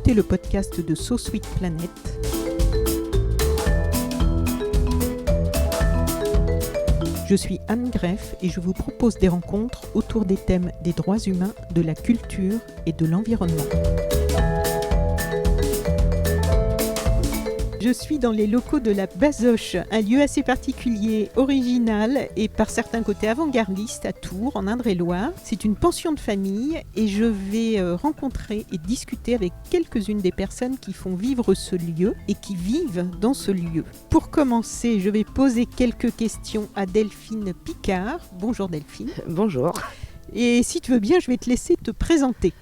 écoutez le podcast de So Sweet Planet. Je suis Anne Greff et je vous propose des rencontres autour des thèmes des droits humains, de la culture et de l'environnement. Je suis dans les locaux de la Basoche, un lieu assez particulier, original et par certains côtés avant-gardiste à Tours, en Indre-et-Loire. C'est une pension de famille et je vais rencontrer et discuter avec quelques-unes des personnes qui font vivre ce lieu et qui vivent dans ce lieu. Pour commencer, je vais poser quelques questions à Delphine Picard. Bonjour Delphine. Bonjour. Et si tu veux bien, je vais te laisser te présenter.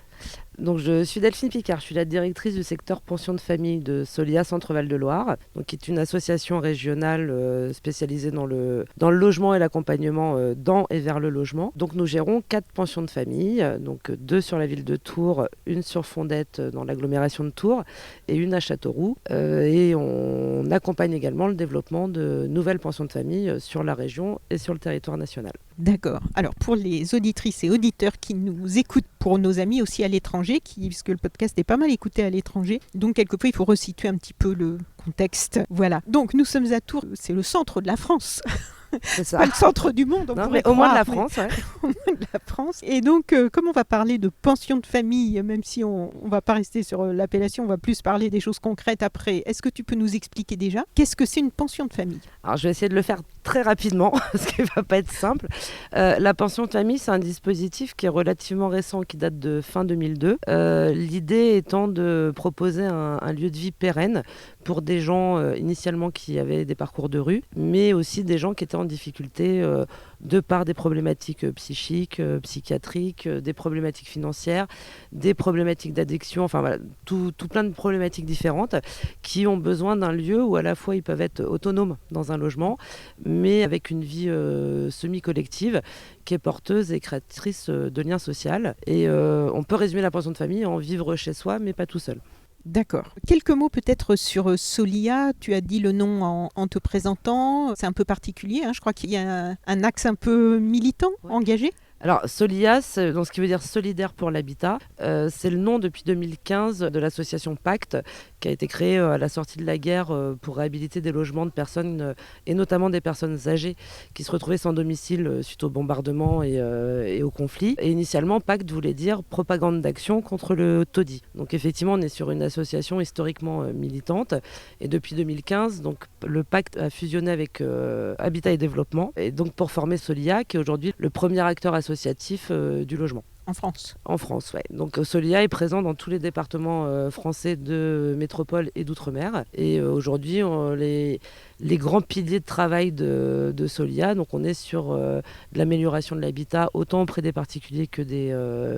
Donc, je suis Delphine Picard, je suis la directrice du secteur pension de famille de Solia Centre-Val de Loire, donc, qui est une association régionale spécialisée dans le logement et l'accompagnement dans et vers le logement. Donc nous gérons 4 pensions de famille, donc 2 sur la ville de Tours, une sur Fondette dans l'agglomération de Tours et une à Châteauroux. Et on accompagne également le développement de nouvelles pensions de famille sur la région et sur le territoire national. D'accord. Alors pour les auditrices et auditeurs qui nous écoutent, pour nos amis aussi à l'étranger, puisque le podcast est pas mal écouté à l'étranger, donc quelquefois il faut resituer un petit peu le contexte. Voilà. Donc nous sommes à Tours, c'est le centre de la France. C'est ça. Pas le centre du monde, on non, pourrait mais au moins de la croire, France, ouais. Au moins de la France. Et donc, comme on va parler de pension de famille, même si on ne va pas rester sur l'appellation, on va plus parler des choses concrètes après, est-ce que tu peux nous expliquer déjà qu'est-ce que c'est une pension de famille ? Alors je vais essayer de le faire très rapidement, parce qu'il ne va pas être simple. La pension de famille, c'est un dispositif qui est relativement récent, qui date de fin 2002. L'idée étant de proposer un lieu de vie pérenne pour des gens initialement qui avaient des parcours de rue, mais aussi des gens qui étaient en difficulté de par des problématiques psychiques, psychiatriques, des problématiques financières, des problématiques d'addiction, enfin voilà, tout plein de problématiques différentes qui ont besoin d'un lieu où à la fois ils peuvent être autonomes dans un logement, mais avec une vie semi-collective qui est porteuse et créatrice de liens sociaux. Et on peut résumer la pension de famille en vivre chez soi, mais pas tout seul. D'accord. Quelques mots peut-être sur Solia. Tu as dit le nom en te présentant. C'est un peu particulier. Je crois qu'il y a un axe un peu militant, engagé. Alors, Solia, donc, ce qui veut dire solidaire pour l'habitat, c'est le nom depuis 2015 de l'association Pacte, qui a été créée à la sortie de la guerre pour réhabiliter des logements de personnes, et notamment des personnes âgées qui se retrouvaient sans domicile suite au bombardement et au conflit. Et initialement, Pacte voulait dire propagande d'action contre le taudis. Donc effectivement, on est sur une association historiquement militante. Et depuis 2015, donc, le Pacte a fusionné avec Habitat et Développement, et donc pour former Solia, qui est aujourd'hui le premier acteur associatif du logement. En France. En France, oui. Donc Solia est présent dans tous les départements français de métropole et d'outre-mer. Et aujourd'hui, les grands piliers de travail de Solia, donc on est sur de l'amélioration de l'habitat, autant auprès des particuliers que des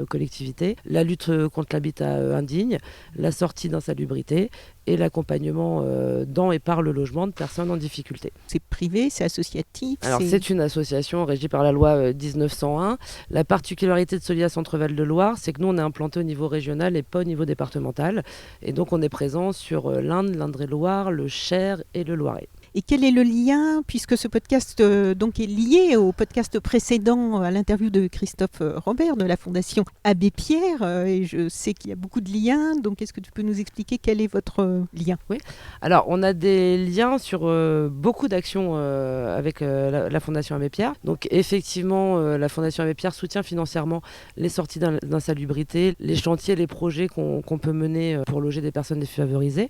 collectivités, la lutte contre l'habitat indigne, la sortie d'insalubrité et l'accompagnement dans et par le logement de personnes en difficulté. C'est privé, c'est associatif. Alors c'est une association régie par la loi 1901. La particularité de Solia Centre-Val de Loire, c'est que nous on est implanté au niveau régional et pas au niveau départemental. Et donc on est présent sur l'Indre, l'Indre-et-Loire, le Cher et le Loiret. Et quel est le lien, puisque ce podcast donc est lié au podcast précédent, à l'interview de Christophe Robert de la Fondation Abbé Pierre, et je sais qu'il y a beaucoup de liens, donc est-ce que tu peux nous expliquer quel est votre lien ? Oui, alors on a des liens sur beaucoup d'actions avec la Fondation Abbé Pierre. Donc effectivement, la Fondation Abbé Pierre soutient financièrement les sorties d'insalubrité, les chantiers, les projets qu'on peut mener pour loger des personnes défavorisées.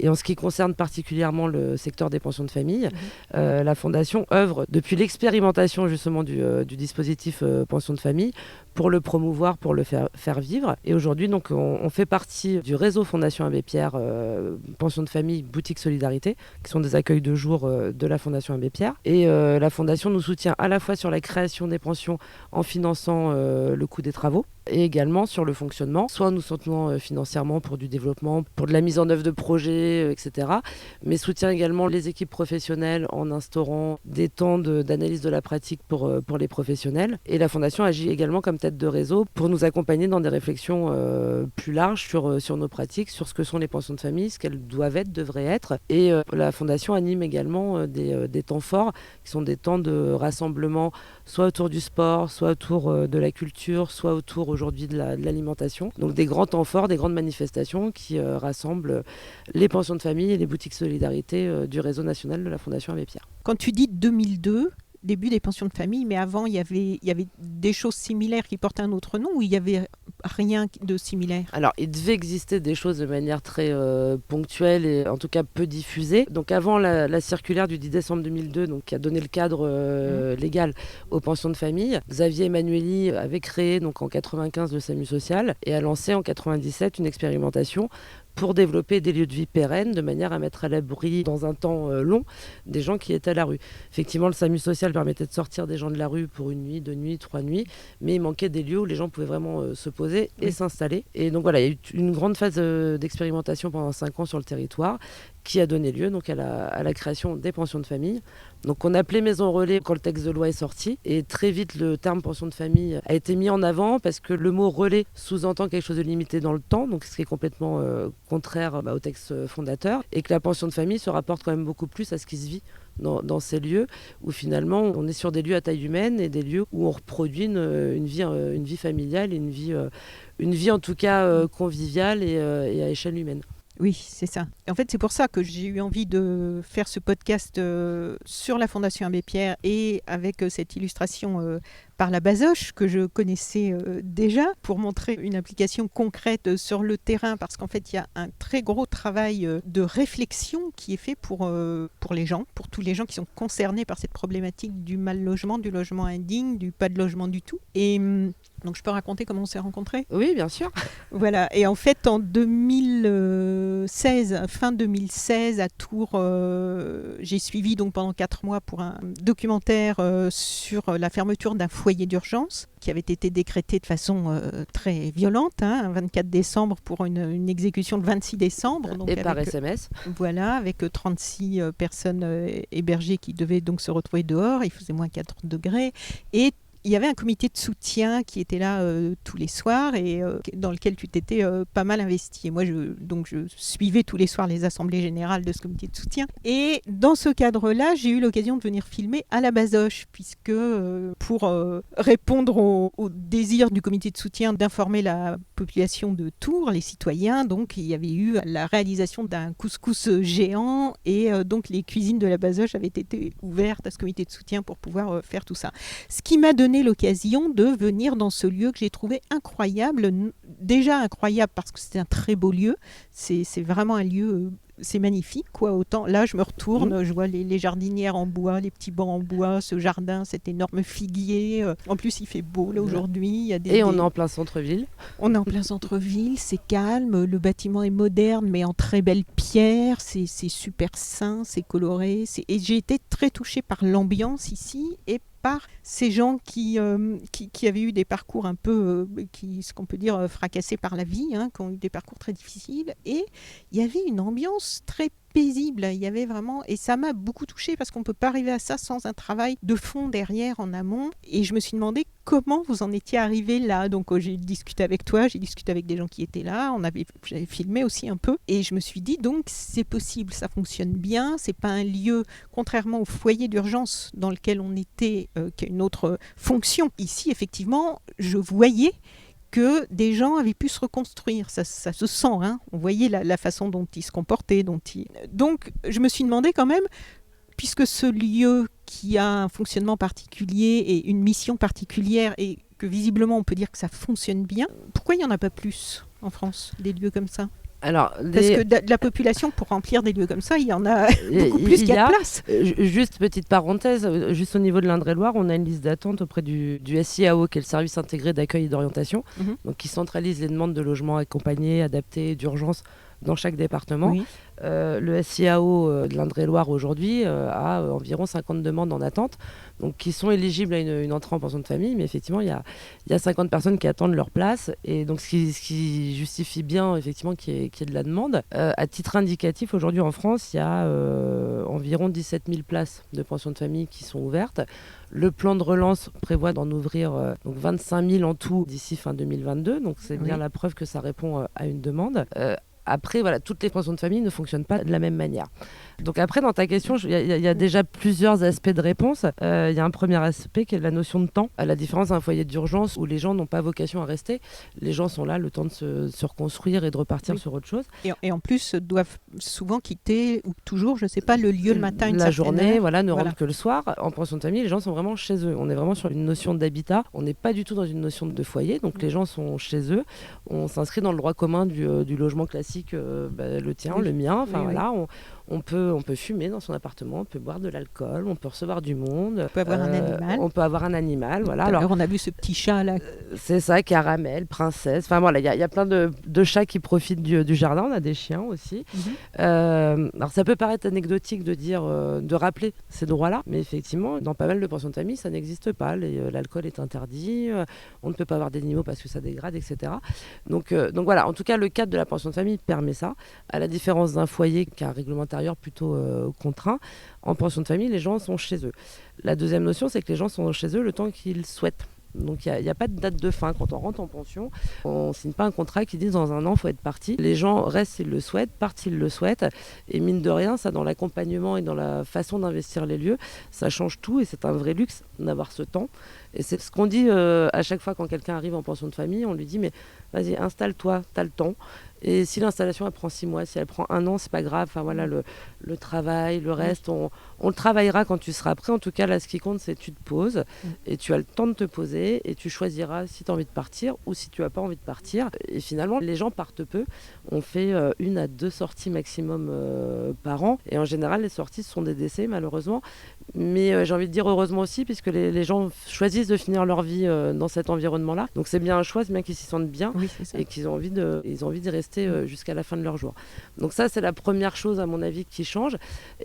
Et en ce qui concerne particulièrement le secteur des pensions de famille, la Fondation œuvre depuis l'expérimentation justement du dispositif pension de famille pour le promouvoir, pour le faire vivre. Et aujourd'hui, donc, on fait partie du réseau Fondation Abbé Pierre, pension de famille, boutique solidarité, qui sont des accueils de jour de la Fondation Abbé Pierre. Et la Fondation nous soutient à la fois sur la création des pensions en finançant le coût des travaux, et également sur le fonctionnement, soit nous soutenons financièrement pour du développement, pour de la mise en œuvre de projets, etc. Mais soutient également les équipes professionnelles en instaurant des temps d'analyse de la pratique pour les professionnels. Et la Fondation agit également comme tête de réseau pour nous accompagner dans des réflexions plus larges sur nos pratiques, sur ce que sont les pensions de famille, ce qu'elles doivent être, devraient être. Et la Fondation anime également des temps forts, qui sont des temps de rassemblement, soit autour du sport, soit autour de la culture, soit autour aujourd'hui de l'alimentation. Donc des grands temps forts, des grandes manifestations qui rassemblent les pensions de famille et les boutiques solidarité du réseau national de la Fondation Abbé Pierre. Quand tu dis 2002, début des pensions de famille, mais avant, il y avait des choses similaires qui portaient un autre nom ou il n'y avait rien de similaire? Alors, il devait exister des choses de manière très ponctuelle et en tout cas peu diffusée. Donc avant la circulaire du 10 décembre 2002, donc, qui a donné le cadre légal aux pensions de famille, Xavier Emmanuelli avait créé donc, en 1995 le SAMU social et a lancé en 1997 une expérimentation pour développer des lieux de vie pérennes de manière à mettre à l'abri dans un temps long des gens qui étaient à la rue. Effectivement, le SAMU social permettait de sortir des gens de la rue pour 1 nuit, 2 nuits, 3 nuits, mais il manquait des lieux où les gens pouvaient vraiment se poser et s'installer. Et donc voilà, il y a eu une grande phase d'expérimentation pendant 5 ans sur le territoire qui a donné lieu donc, à la création des pensions de famille. Donc on appelait maison relais quand le texte de loi est sorti et très vite le terme pension de famille a été mis en avant parce que le mot relais sous-entend quelque chose de limité dans le temps, donc ce qui est complètement contraire au texte fondateur, et que la pension de famille se rapporte quand même beaucoup plus à ce qui se vit dans ces lieux où finalement on est sur des lieux à taille humaine et des lieux où on reproduit une vie familiale et une vie en tout cas conviviale et à échelle humaine. Oui, c'est ça. En fait, c'est pour ça que j'ai eu envie de faire ce podcast sur la Fondation Abbé Pierre et avec cette illustration par la Basoche que je connaissais déjà pour montrer une application concrète sur le terrain parce qu'en fait, il y a un très gros travail de réflexion qui est fait pour les gens, pour tous les gens qui sont concernés par cette problématique du mal logement, du logement indigne, du pas de logement du tout. Et donc, je peux raconter comment on s'est rencontrés ? Oui, bien sûr. Voilà. Et en fait, en 2016, fin 2016, à Tours, j'ai suivi donc pendant 4 mois pour un documentaire sur la fermeture d'un foyer d'urgence qui avait été décrété de façon très violente, un 24 décembre pour une exécution le 26 décembre. Donc et par SMS. Voilà, avec 36 personnes hébergées qui devaient donc se retrouver dehors. Il faisait moins 4 degrés. Et il y avait un comité de soutien qui était là tous les soirs et dans lequel tu t'étais pas mal investi. Et moi, je suivais tous les soirs les assemblées générales de ce comité de soutien. Et dans ce cadre-là, j'ai eu l'occasion de venir filmer à la Basoche, puisque pour répondre au désir du comité de soutien d'informer la population de Tours, les citoyens, donc il y avait eu la réalisation d'un couscous géant et donc les cuisines de la Basoche avaient été ouvertes à ce comité de soutien pour pouvoir faire tout ça. Ce qui m'a donné l'occasion de venir dans ce lieu que j'ai trouvé incroyable, déjà incroyable parce que c'était un très beau lieu, c'est vraiment un lieu, c'est magnifique quoi. Autant là je me retourne, je vois les jardinières en bois, les petits bancs en bois, ce jardin, cet énorme figuier, en plus il fait beau là aujourd'hui, il y a on est en plein centre-ville. On est en plein centre-ville, c'est calme, le bâtiment est moderne mais en très belle pierre, c'est super sain, c'est coloré, et j'ai été très touchée par l'ambiance ici et par ces gens qui avaient eu des parcours un peu, ce qu'on peut dire, fracassés par la vie, qui ont eu des parcours très difficiles. Et il y avait une ambiance très paisible. Il y avait vraiment, et ça m'a beaucoup touchée parce qu'on ne peut pas arriver à ça sans un travail de fond derrière, en amont. Et je me suis demandé comment vous en étiez arrivé là. Donc j'ai discuté avec toi, j'ai discuté avec des gens qui étaient là, j'avais filmé aussi un peu. Et je me suis dit, donc c'est possible, ça fonctionne bien. C'est pas un lieu, contrairement au foyer d'urgence dans lequel on était, qui a une autre fonction. Ici, effectivement, je voyais que des gens avaient pu se reconstruire. Ça se sent, on voyait la façon dont ils se comportaient. Donc, je me suis demandé quand même, puisque ce lieu qui a un fonctionnement particulier et une mission particulière, et que visiblement on peut dire que ça fonctionne bien, pourquoi il n'y en a pas plus en France, des lieux comme ça ? Parce que de la population, pour remplir des lieux comme ça, il y en a beaucoup plus qu'il y a de place. Juste petite parenthèse, juste au niveau de l'Indre-et-Loire, on a une liste d'attente auprès du SIAO, qui est le service intégré d'accueil et d'orientation, donc qui centralise les demandes de logements accompagnés, adaptés, d'urgence dans chaque département. Oui. Le SIAO de l'Indre-et-Loire aujourd'hui a environ 50 demandes en attente, donc qui sont éligibles à une entrée en pension de famille, mais effectivement il y a 50 personnes qui attendent leur place, et donc ce qui justifie bien effectivement qu'il y ait de la demande. À titre indicatif, aujourd'hui en France, il y a environ 17 000 places de pension de famille qui sont ouvertes. Le plan de relance prévoit d'en ouvrir donc 25 000 en tout d'ici fin 2022, donc c'est bien la preuve que ça répond à une demande. Après, voilà, toutes les pensions de famille ne fonctionnent pas de la même manière. Donc après, dans ta question, il y a déjà plusieurs aspects de réponse. Il y a un premier aspect qui est la notion de temps. À la différence d'un foyer d'urgence où les gens n'ont pas vocation à rester, les gens sont là le temps de se reconstruire et de repartir sur autre chose. Et en plus, doivent souvent quitter, ou toujours, je ne sais pas, le lieu le matin, une la certaine journée, heure. voilà, ne rentrent que le soir. En pension de famille, les gens sont vraiment chez eux. On est vraiment sur une notion d'habitat. On n'est pas du tout dans une notion de foyer. Donc les gens sont chez eux. On s'inscrit dans le droit commun du logement classique, le tien, le mien. Enfin voilà, on peut fumer dans son appartement, on peut boire de l'alcool, on peut recevoir du monde. On peut avoir un animal. On peut avoir un animal, voilà. Alors on a vu ce petit chat là. C'est ça, Caramel, Princesse. Enfin voilà, il y a plein de chats qui profitent du jardin. On a des chiens aussi. Alors ça peut paraître anecdotique de dire, de rappeler ces droits-là, mais effectivement, dans pas mal de pensions de famille, ça n'existe pas. L'alcool est interdit. On ne peut pas avoir d'animaux parce que ça dégrade, etc. Donc voilà, en tout cas, le cadre de la pension de famille permet ça. À la différence d'un foyer qui a un règlement intérieur plutôt contraint, en pension de famille, les gens sont chez eux. La deuxième notion, c'est que les gens sont chez eux le temps qu'ils souhaitent. Donc il n'y a pas de date de fin. Quand on rentre en pension, on ne signe pas un contrat qui dit dans un an il faut être parti. Les gens restent s'ils le souhaitent, partent s'ils le souhaitent. Et mine de rien, ça dans l'accompagnement et dans la façon d'investir les lieux, ça change tout et c'est un vrai luxe d'avoir ce temps. Et c'est ce qu'on dit à chaque fois quand quelqu'un arrive en pension de famille, on lui dit mais vas-y, installe-toi, t'as le temps. Et si l'installation elle prend 6 mois, si elle prend 1 an, c'est pas grave. Enfin voilà, le travail, le reste, on le travaillera quand tu seras prêt. En tout cas, là, ce qui compte, c'est que tu te poses et tu as le temps de te poser et tu choisiras si tu as envie de partir ou si tu n'as pas envie de partir. Et finalement, les gens partent peu. On fait 1 à 2 sorties maximum par an. Et en général, les sorties, ce sont des décès, malheureusement. Mais j'ai envie de dire heureusement aussi, puisque les gens choisissent de finir leur vie dans cet environnement-là. Donc c'est bien un choix, c'est bien qu'ils s'y sentent bien et qu'ils ont envie d'y rester jusqu'à la fin de leur jour. Donc ça, c'est la première chose, à mon avis, qui change.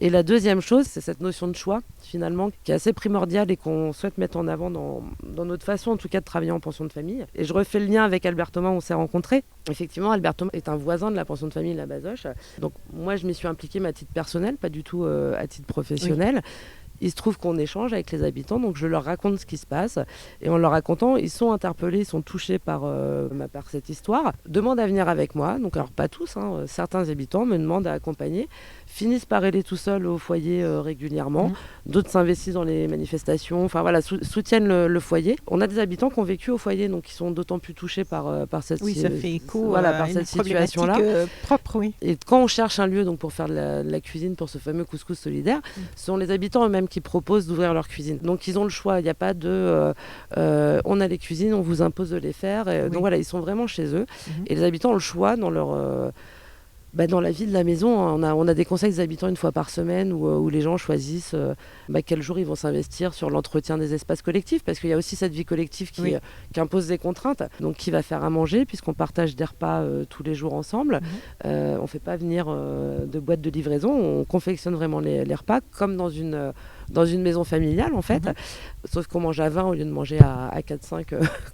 Et la deuxième chose, c'est cette notion de choix, finalement, qui est assez primordiale et qu'on souhaite mettre en avant dans notre façon, en tout cas, de travailler en pension de famille. Et je refais le lien avec Albert Thomas, on s'est rencontrés. Effectivement, Albert Thomas est un voisin de la pension de famille, la Bazoche. Donc moi, je m'y suis impliquée, mais à titre personnel, pas du tout à titre professionnel. Oui. Il se trouve qu'on échange avec les habitants, donc je leur raconte ce qui se passe. Et en leur racontant, ils sont interpellés, ils sont touchés par cette histoire. Demandent à venir avec moi, donc alors pas tous, certains habitants me demandent à accompagner, finissent par aller tout seuls au foyer régulièrement. D'autres s'investissent dans les manifestations, enfin voilà, soutiennent le foyer. On a des habitants qui ont vécu au foyer, donc qui sont d'autant plus touchés par cette ça fait écho par cette situation-là. Propre, oui. Et quand on cherche un lieu donc, pour faire de la cuisine, pour ce fameux couscous solidaire, ce sont les habitants eux-mêmes qui proposent d'ouvrir leur cuisine. Donc ils ont le choix, il n'y a pas de on a les cuisines, on vous impose de les faire. Donc voilà, ils sont vraiment chez eux. Et les habitants ont le choix dans leur dans la vie de la maison. On a des conseils des habitants 1 fois par semaine où les gens choisissent quel jour ils vont s'investir sur l'entretien des espaces collectifs, parce qu'il y a aussi cette vie collective qui impose des contraintes. Donc qui va faire à manger, puisqu'on partage des repas tous les jours ensemble. On ne fait pas venir de boîtes de livraison, on confectionne vraiment les repas comme dans une maison familiale en fait, sauf qu'on mange à 20 au lieu de manger à 4-5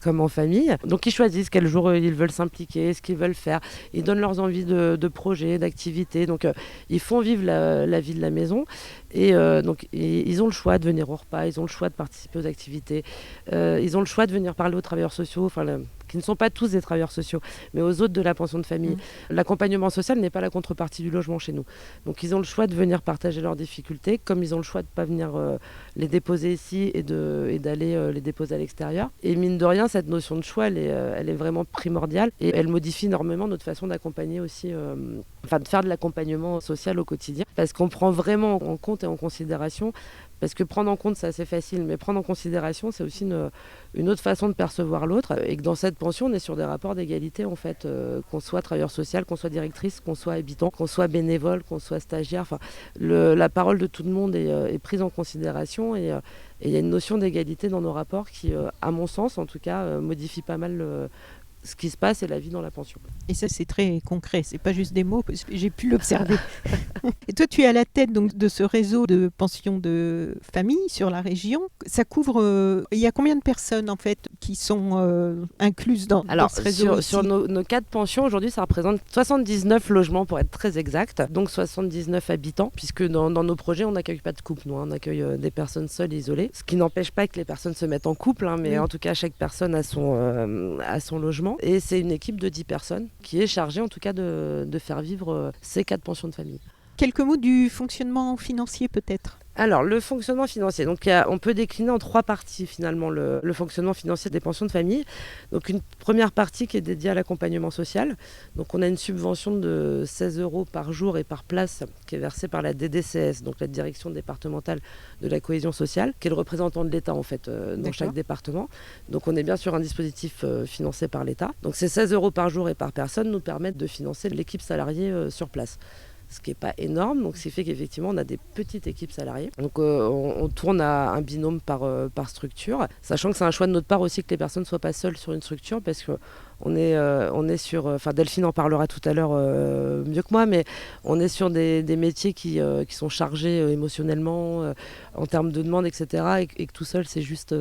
comme en famille. Donc ils choisissent quel jour ils veulent s'impliquer, ce qu'ils veulent faire. Ils donnent leurs envies de projets, d'activités. Donc ils font vivre la vie de la maison. Et donc ils ont le choix de venir au repas, ils ont le choix de participer aux activités, ils ont le choix de venir parler aux travailleurs sociaux, qui ne sont pas tous des travailleurs sociaux, mais aux autres de la pension de famille. L'accompagnement social n'est pas la contrepartie du logement chez nous. Donc ils ont le choix de venir partager leurs difficultés, comme ils ont le choix de ne pas venir les déposer ici et d'aller les déposer à l'extérieur. Et mine de rien, cette notion de choix, elle est vraiment primordiale et elle modifie énormément notre façon d'accompagner aussi, de faire de l'accompagnement social au quotidien, parce qu'on prend vraiment en compte et en considération. Parce que prendre en compte, c'est assez facile, mais prendre en considération, c'est aussi une autre façon de percevoir l'autre. Et que dans cette pension, on est sur des rapports d'égalité, en fait, qu'on soit travailleur social, qu'on soit directrice, qu'on soit habitant, qu'on soit bénévole, qu'on soit stagiaire. La parole de tout le monde est prise en considération et il y a une notion d'égalité dans nos rapports qui, à mon sens, en tout cas, modifie pas mal ce qui se passe et la vie dans la pension. Et ça, c'est très concret, c'est pas juste des mots, parce que j'ai pu l'observer. Et toi, tu es à la tête donc, de ce réseau de pensions de famille sur la région. Ça couvre... il y a combien de personnes, en fait, qui sont incluses dans ce réseau sur nos 4 pensions, aujourd'hui, ça représente 79 logements, pour être très exact, donc 79 habitants, puisque dans nos projets, on n'accueille pas de couple, nous, on accueille des personnes seules, isolées, ce qui n'empêche pas que les personnes se mettent en couple, mais en tout cas, chaque personne a son logement. Et c'est une équipe de 10 personnes qui est chargée en tout cas de faire vivre ces 4 pensions de famille. Quelques mots du fonctionnement financier peut-être. Alors, le fonctionnement financier, donc on peut décliner en 3 parties finalement le fonctionnement financier des pensions de famille. Donc une première partie qui est dédiée à l'accompagnement social. Donc on a une subvention de 16 € par jour et par place qui est versée par la DDCS, donc la Direction départementale de la cohésion sociale, qui est le représentant de l'État en fait dans chaque département. Donc on est bien sur un dispositif financé par l'État. Donc ces 16 € par jour et par personne nous permettent de financer l'équipe salariée sur place. Ce qui n'est pas énorme, donc ce qui fait qu'effectivement on a des petites équipes salariées. Donc on tourne à un binôme par structure, sachant que c'est un choix de notre part aussi que les personnes ne soient pas seules sur une structure, parce qu'on est sur, enfin Delphine en parlera tout à l'heure mieux que moi, mais on est sur des métiers qui sont chargés émotionnellement en termes de demande, etc. Et que tout seul c'est juste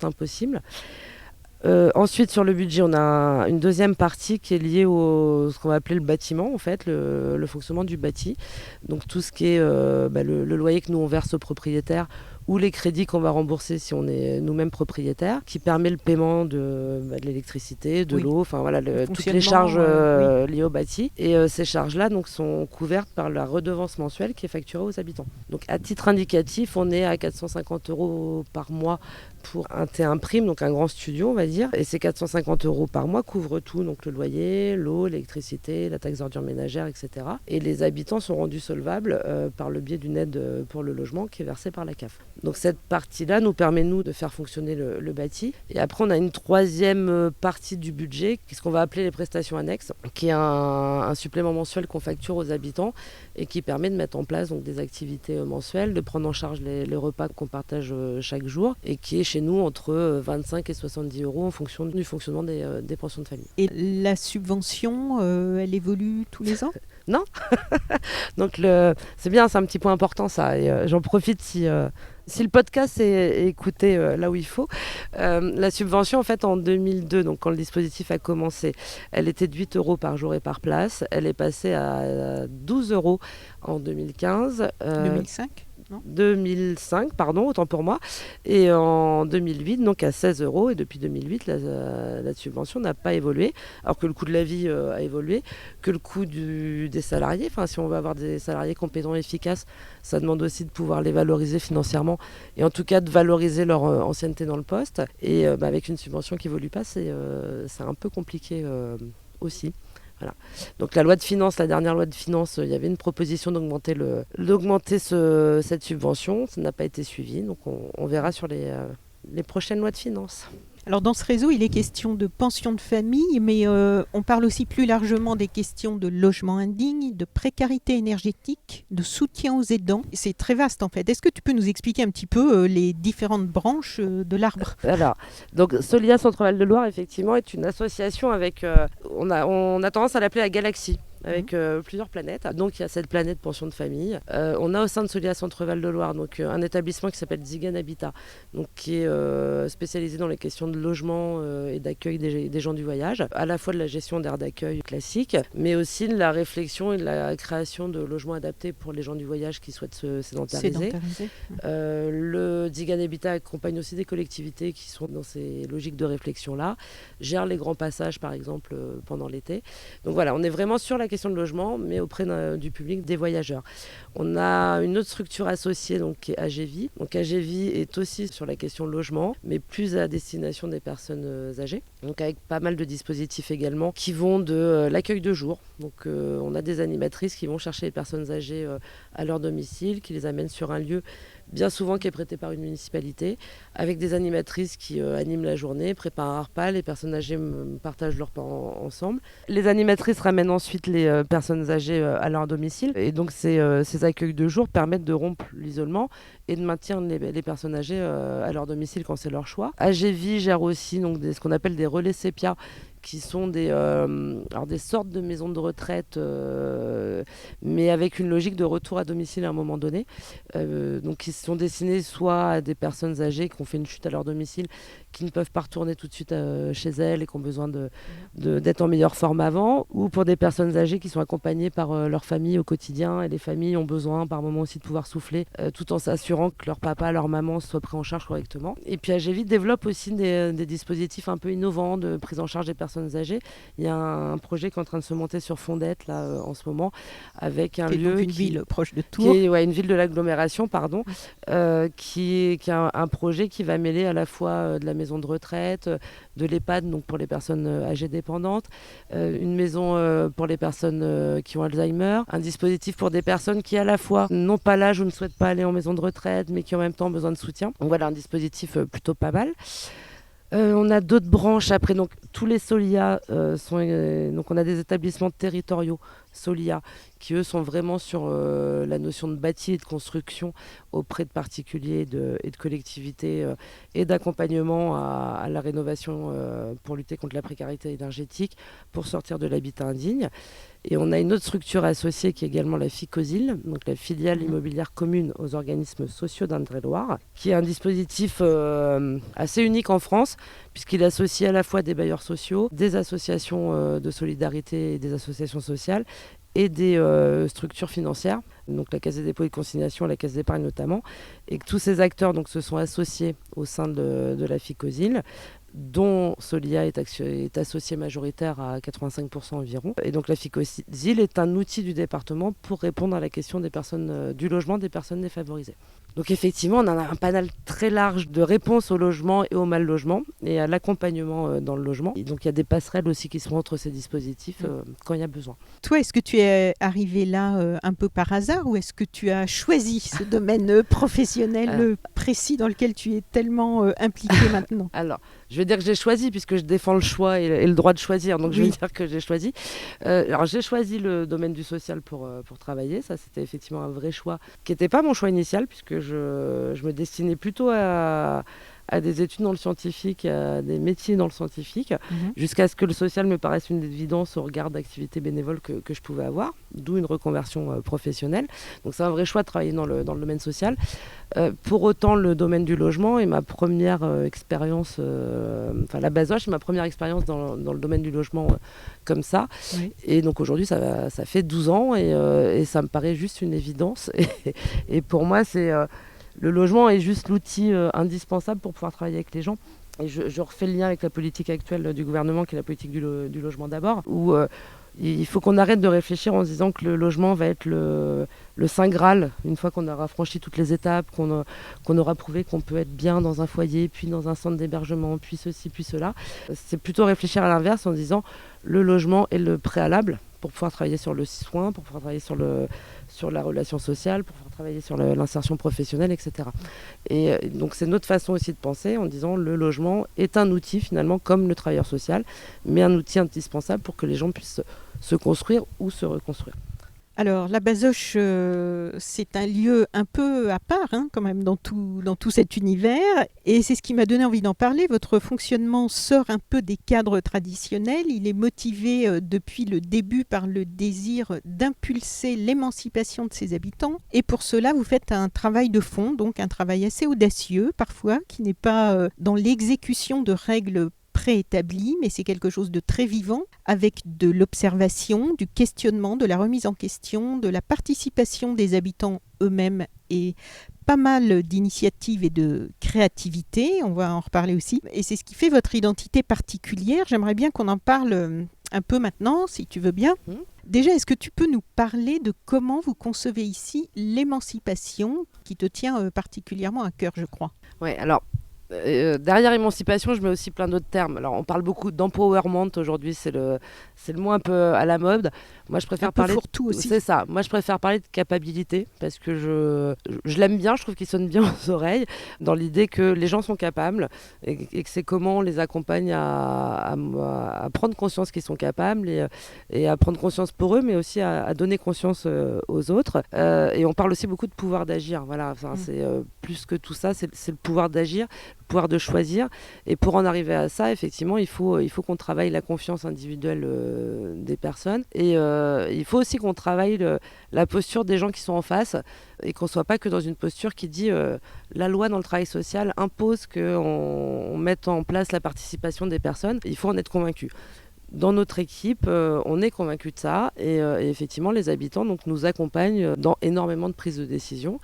impossible. Ensuite, sur le budget, on a une deuxième partie qui est liée au ce qu'on va appeler le bâtiment, en fait, le fonctionnement du bâti. Donc tout ce qui est le loyer que nous on verse aux propriétaires ou les crédits qu'on va rembourser si on est nous-mêmes propriétaires, qui permet le paiement de l'électricité, de l'eau, enfin voilà, toutes les charges liées au bâti. Et ces charges-là donc, sont couvertes par la redevance mensuelle qui est facturée aux habitants. Donc à titre indicatif, on est à 450 € par mois pour un T1 prime, donc un grand studio on va dire. Et ces 450 € par mois couvrent tout, donc le loyer, l'eau, l'électricité, la taxe d'ordures ménagères, etc. Et les habitants sont rendus solvables par le biais d'une aide pour le logement qui est versée par la CAF. Donc cette partie-là nous permet nous de faire fonctionner le bâti. Et après on a une troisième partie du budget, ce qu'on va appeler les prestations annexes, qui est un supplément mensuel qu'on facture aux habitants et qui permet de mettre en place donc, des activités mensuelles, de prendre en charge les repas qu'on partage chaque jour et qui est chez nous entre 25 et 70 € en fonction du fonctionnement des pensions de famille. Et la subvention, elle évolue tous les ans ? Non. Donc c'est bien, c'est un petit point important ça. Et j'en profite si le podcast est écouté là où il faut. La subvention, en fait, en 2002, donc quand le dispositif a commencé, elle était de 8 € par jour et par place. Elle est passée à 12 € en 2015. 2005, pardon, autant pour moi. Et en 2008, donc à 16 €. Et depuis 2008, la subvention n'a pas évolué, alors que le coût de la vie a évolué, que le coût des salariés. Enfin, si on veut avoir des salariés compétents et efficaces, ça demande aussi de pouvoir les valoriser financièrement et en tout cas de valoriser leur ancienneté dans le poste. Et avec une subvention qui n'évolue pas, c'est un peu compliqué aussi. Voilà. Donc la dernière loi de finances, il y avait une proposition d'augmenter cette subvention. Ça n'a pas été suivi, donc on verra sur les prochaines lois de finances. Alors dans ce réseau, il est question de pension de famille, mais on parle aussi plus largement des questions de logement indigne, de précarité énergétique, de soutien aux aidants. C'est très vaste en fait. Est-ce que tu peux nous expliquer un petit peu les différentes branches de l'arbre ? Alors, donc Solia Centre-Val de Loire, effectivement, est une association avec... on a tendance à l'appeler la galaxie, avec plusieurs planètes. Donc il y a cette planète pension de famille. On a au sein de Solia Centre-Val de Loire donc, un établissement qui s'appelle Zigan Habitat, donc, qui est spécialisé dans les questions de logement et d'accueil des gens du voyage, à la fois de la gestion d'aires d'accueil classiques, mais aussi de la réflexion et de la création de logements adaptés pour les gens du voyage qui souhaitent se sédentariser. Le Zigan Habitat accompagne aussi des collectivités qui sont dans ces logiques de réflexion-là, gère les grands passages par exemple pendant l'été. Donc voilà, on est vraiment sur la question de logement, mais auprès du public, des voyageurs. On a une autre structure associée donc, qui est AGVI. Donc AGVI est aussi sur la question de logement, mais plus à destination des personnes âgées. Donc avec pas mal de dispositifs également qui vont de l'accueil de jour. Donc on a des animatrices qui vont chercher les personnes âgées à leur domicile, qui les amènent sur un lieu bien souvent qui est prêté par une municipalité, avec des animatrices qui animent la journée, préparent un repas, les personnes âgées partagent leur repas ensemble. Les animatrices ramènent ensuite les personnes âgées à leur domicile, et donc ces accueils de jour permettent de rompre l'isolement et de maintenir les personnes âgées à leur domicile quand c'est leur choix. AGVI gère aussi donc, ce qu'on appelle des relais sépia, qui sont des sortes de maisons de retraite, mais avec une logique de retour à domicile à un moment donné. Donc qui sont destinées soit à des personnes âgées qui ont fait une chute à leur domicile, qui ne peuvent pas retourner tout de suite chez elles et qui ont besoin d'être en meilleure forme avant, ou pour des personnes âgées qui sont accompagnées par leur famille au quotidien, et les familles ont besoin par moment aussi de pouvoir souffler, tout en s'assurant que leur papa, leur maman soient pris en charge correctement. Et puis AGVI développe aussi des dispositifs un peu innovants de prise en charge des personnes personnes âgées. Il y a un projet qui est en train de se monter sur Fondette là, en ce moment, avec un qui est lieu donc une ville proche de Tours. Qui est une ville de l'agglomération, pardon, qui est un projet qui va mêler à la fois de la maison de retraite, de l'EHPAD, donc pour les personnes âgées dépendantes, une maison pour les personnes qui ont Alzheimer, un dispositif pour des personnes qui à la fois n'ont pas l'âge ou ne souhaitent pas aller en maison de retraite, mais qui en même temps ont besoin de soutien. Donc voilà, un dispositif plutôt pas mal. On a d'autres branches après, donc tous les Solia donc on a des établissements territoriaux Solia qui eux sont vraiment sur la notion de bâti et de construction auprès de particuliers et de collectivités et d'accompagnement à la rénovation pour lutter contre la précarité énergétique, pour sortir de l'habitat indigne. Et on a une autre structure associée qui est également la FICOSIL, donc la filiale immobilière commune aux organismes sociaux d'Indre-et-Loire, qui est un dispositif assez unique en France, puisqu'il associe à la fois des bailleurs sociaux, des associations de solidarité et des associations sociales, et des structures financières, donc la Caisse des dépôts et de consignation, la Caisse d'épargne notamment, et que tous ces acteurs donc, se sont associés au sein de la FICOSIL, dont Solia est associé majoritaire à 85% environ. Et donc la FICOSIL est un outil du département pour répondre à la question des personnes, du logement des personnes défavorisées. Donc effectivement, on a un panel très large de réponses au logement et au mal logement et à l'accompagnement dans le logement. Et donc il y a des passerelles aussi qui se font entre ces dispositifs quand il y a besoin. Toi, est-ce que tu es arrivé là un peu par hasard ou est-ce que tu as choisi ce domaine professionnel précis dans lequel tu es tellement impliqué maintenant? Alors, je vais dire que j'ai choisi puisque je défends le choix et le droit de choisir. Donc je vais dire que j'ai choisi. Alors j'ai choisi le domaine du social pour travailler. Ça, c'était effectivement un vrai choix qui n'était pas mon choix initial puisque je me destinais plutôt à des études dans le scientifique, à des métiers dans le scientifique, jusqu'à ce que le social me paraisse une évidence au regard d'activités bénévoles que je pouvais avoir, d'où une reconversion professionnelle. Donc c'est un vrai choix de travailler dans le domaine social. Pour autant, le domaine du logement est ma première expérience, la Bazoche, c'est ma première expérience dans le domaine du logement comme ça. Oui. Et donc aujourd'hui, ça fait 12 ans et ça me paraît juste une évidence. Et pour moi, le logement est juste l'outil indispensable pour pouvoir travailler avec les gens. Et je refais le lien avec la politique actuelle du gouvernement, qui est la politique du logement d'abord, où il faut qu'on arrête de réfléchir en se disant que le logement va être le Saint Graal, une fois qu'on aura franchi toutes les étapes, qu'on aura prouvé qu'on peut être bien dans un foyer, puis dans un centre d'hébergement, puis ceci, puis cela. C'est plutôt réfléchir à l'inverse en se disant le logement est le préalable pour pouvoir travailler sur le soin, pour pouvoir travailler sur la relation sociale, pour pouvoir travailler sur l'insertion professionnelle, etc. Et donc c'est notre façon aussi de penser en disant le logement est un outil finalement comme le travailleur social, mais un outil indispensable pour que les gens puissent se construire ou se reconstruire. Alors, la Bazoche, c'est un lieu un peu à part, quand même, dans tout cet univers. Et c'est ce qui m'a donné envie d'en parler. Votre fonctionnement sort un peu des cadres traditionnels. Il est motivé depuis le début par le désir d'impulser l'émancipation de ses habitants. Et pour cela, vous faites un travail de fond, donc un travail assez audacieux parfois, qui n'est pas dans l'exécution de règles préétabli, mais c'est quelque chose de très vivant, avec de l'observation, du questionnement, de la remise en question, de la participation des habitants eux-mêmes et pas mal d'initiatives et de créativité, on va en reparler aussi. Et c'est ce qui fait votre identité particulière. J'aimerais bien qu'on en parle un peu maintenant, si tu veux bien. Déjà, est-ce que tu peux nous parler de comment vous concevez ici l'émancipation qui te tient particulièrement à cœur, je crois? Oui, alors derrière émancipation, je mets aussi plein d'autres termes. Alors, on parle beaucoup d'empowerment aujourd'hui, c'est le mot un peu à la mode. Moi, je préfère parler fourre-tout aussi. C'est ça. Moi, je préfère parler de capacité parce que je l'aime bien. Je trouve qu'il sonne bien aux oreilles dans l'idée que les gens sont capables et que c'est comment on les accompagne à prendre conscience qu'ils sont capables et à prendre conscience pour eux, mais aussi à donner conscience aux autres. Et on parle aussi beaucoup de pouvoir d'agir. Voilà. Enfin, c'est plus que tout ça, c'est le pouvoir d'agir, le pouvoir de choisir. Et pour en arriver à ça, effectivement, il faut qu'on travaille la confiance individuelle des personnes. Et il faut aussi qu'on travaille la posture des gens qui sont en face et qu'on ne soit pas que dans une posture qui dit la loi dans le travail social impose qu'on mette en place la participation des personnes. Il faut en être convaincu. Dans notre équipe, on est convaincu de ça et effectivement les habitants nous accompagnent dans énormément de prises de décision.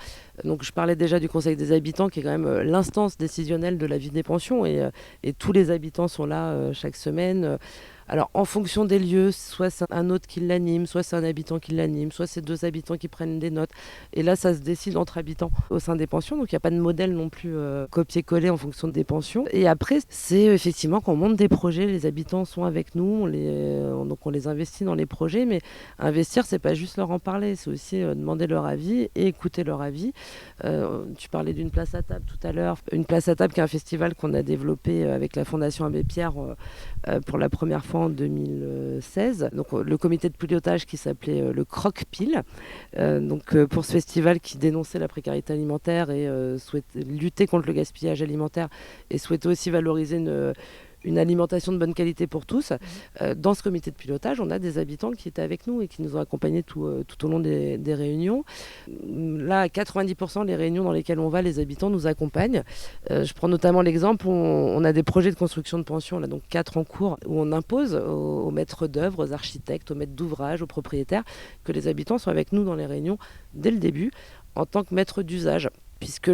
Donc je parlais déjà du Conseil des habitants qui est quand même l'instance décisionnelle de la vie des pensions et tous les habitants sont là chaque semaine Alors en fonction des lieux, soit c'est un hôte qui l'anime, soit c'est un habitant qui l'anime, soit c'est 2 habitants qui prennent des notes. Et là, ça se décide entre habitants au sein des pensions, donc il n'y a pas de modèle non plus copier-coller en fonction des pensions. Et après, c'est effectivement quand on monte des projets, les habitants sont avec nous, donc on les investit dans les projets, mais investir, c'est pas juste leur en parler, c'est aussi demander leur avis et écouter leur avis. Tu parlais d'une place à table tout à l'heure, une place à table qui est un festival qu'on a développé avec la Fondation Abbé Pierre pour la première fois en 2016. Donc le comité de pilotage qui s'appelait le Croque-Pile. Pour ce festival qui dénonçait la précarité alimentaire et souhaitait lutter contre le gaspillage alimentaire et souhaitait aussi valoriser une alimentation de bonne qualité pour tous. Dans ce comité de pilotage, on a des habitants qui étaient avec nous et qui nous ont accompagnés tout au long des réunions. Là, à 90%, les réunions dans lesquelles on va, les habitants nous accompagnent. Je prends notamment l'exemple où on a des projets de construction de pensions, là, donc 4 en cours, où on impose aux maîtres d'œuvre, aux architectes, aux maîtres d'ouvrage, aux propriétaires, que les habitants soient avec nous dans les réunions dès le début, en tant que maîtres d'usage, puisque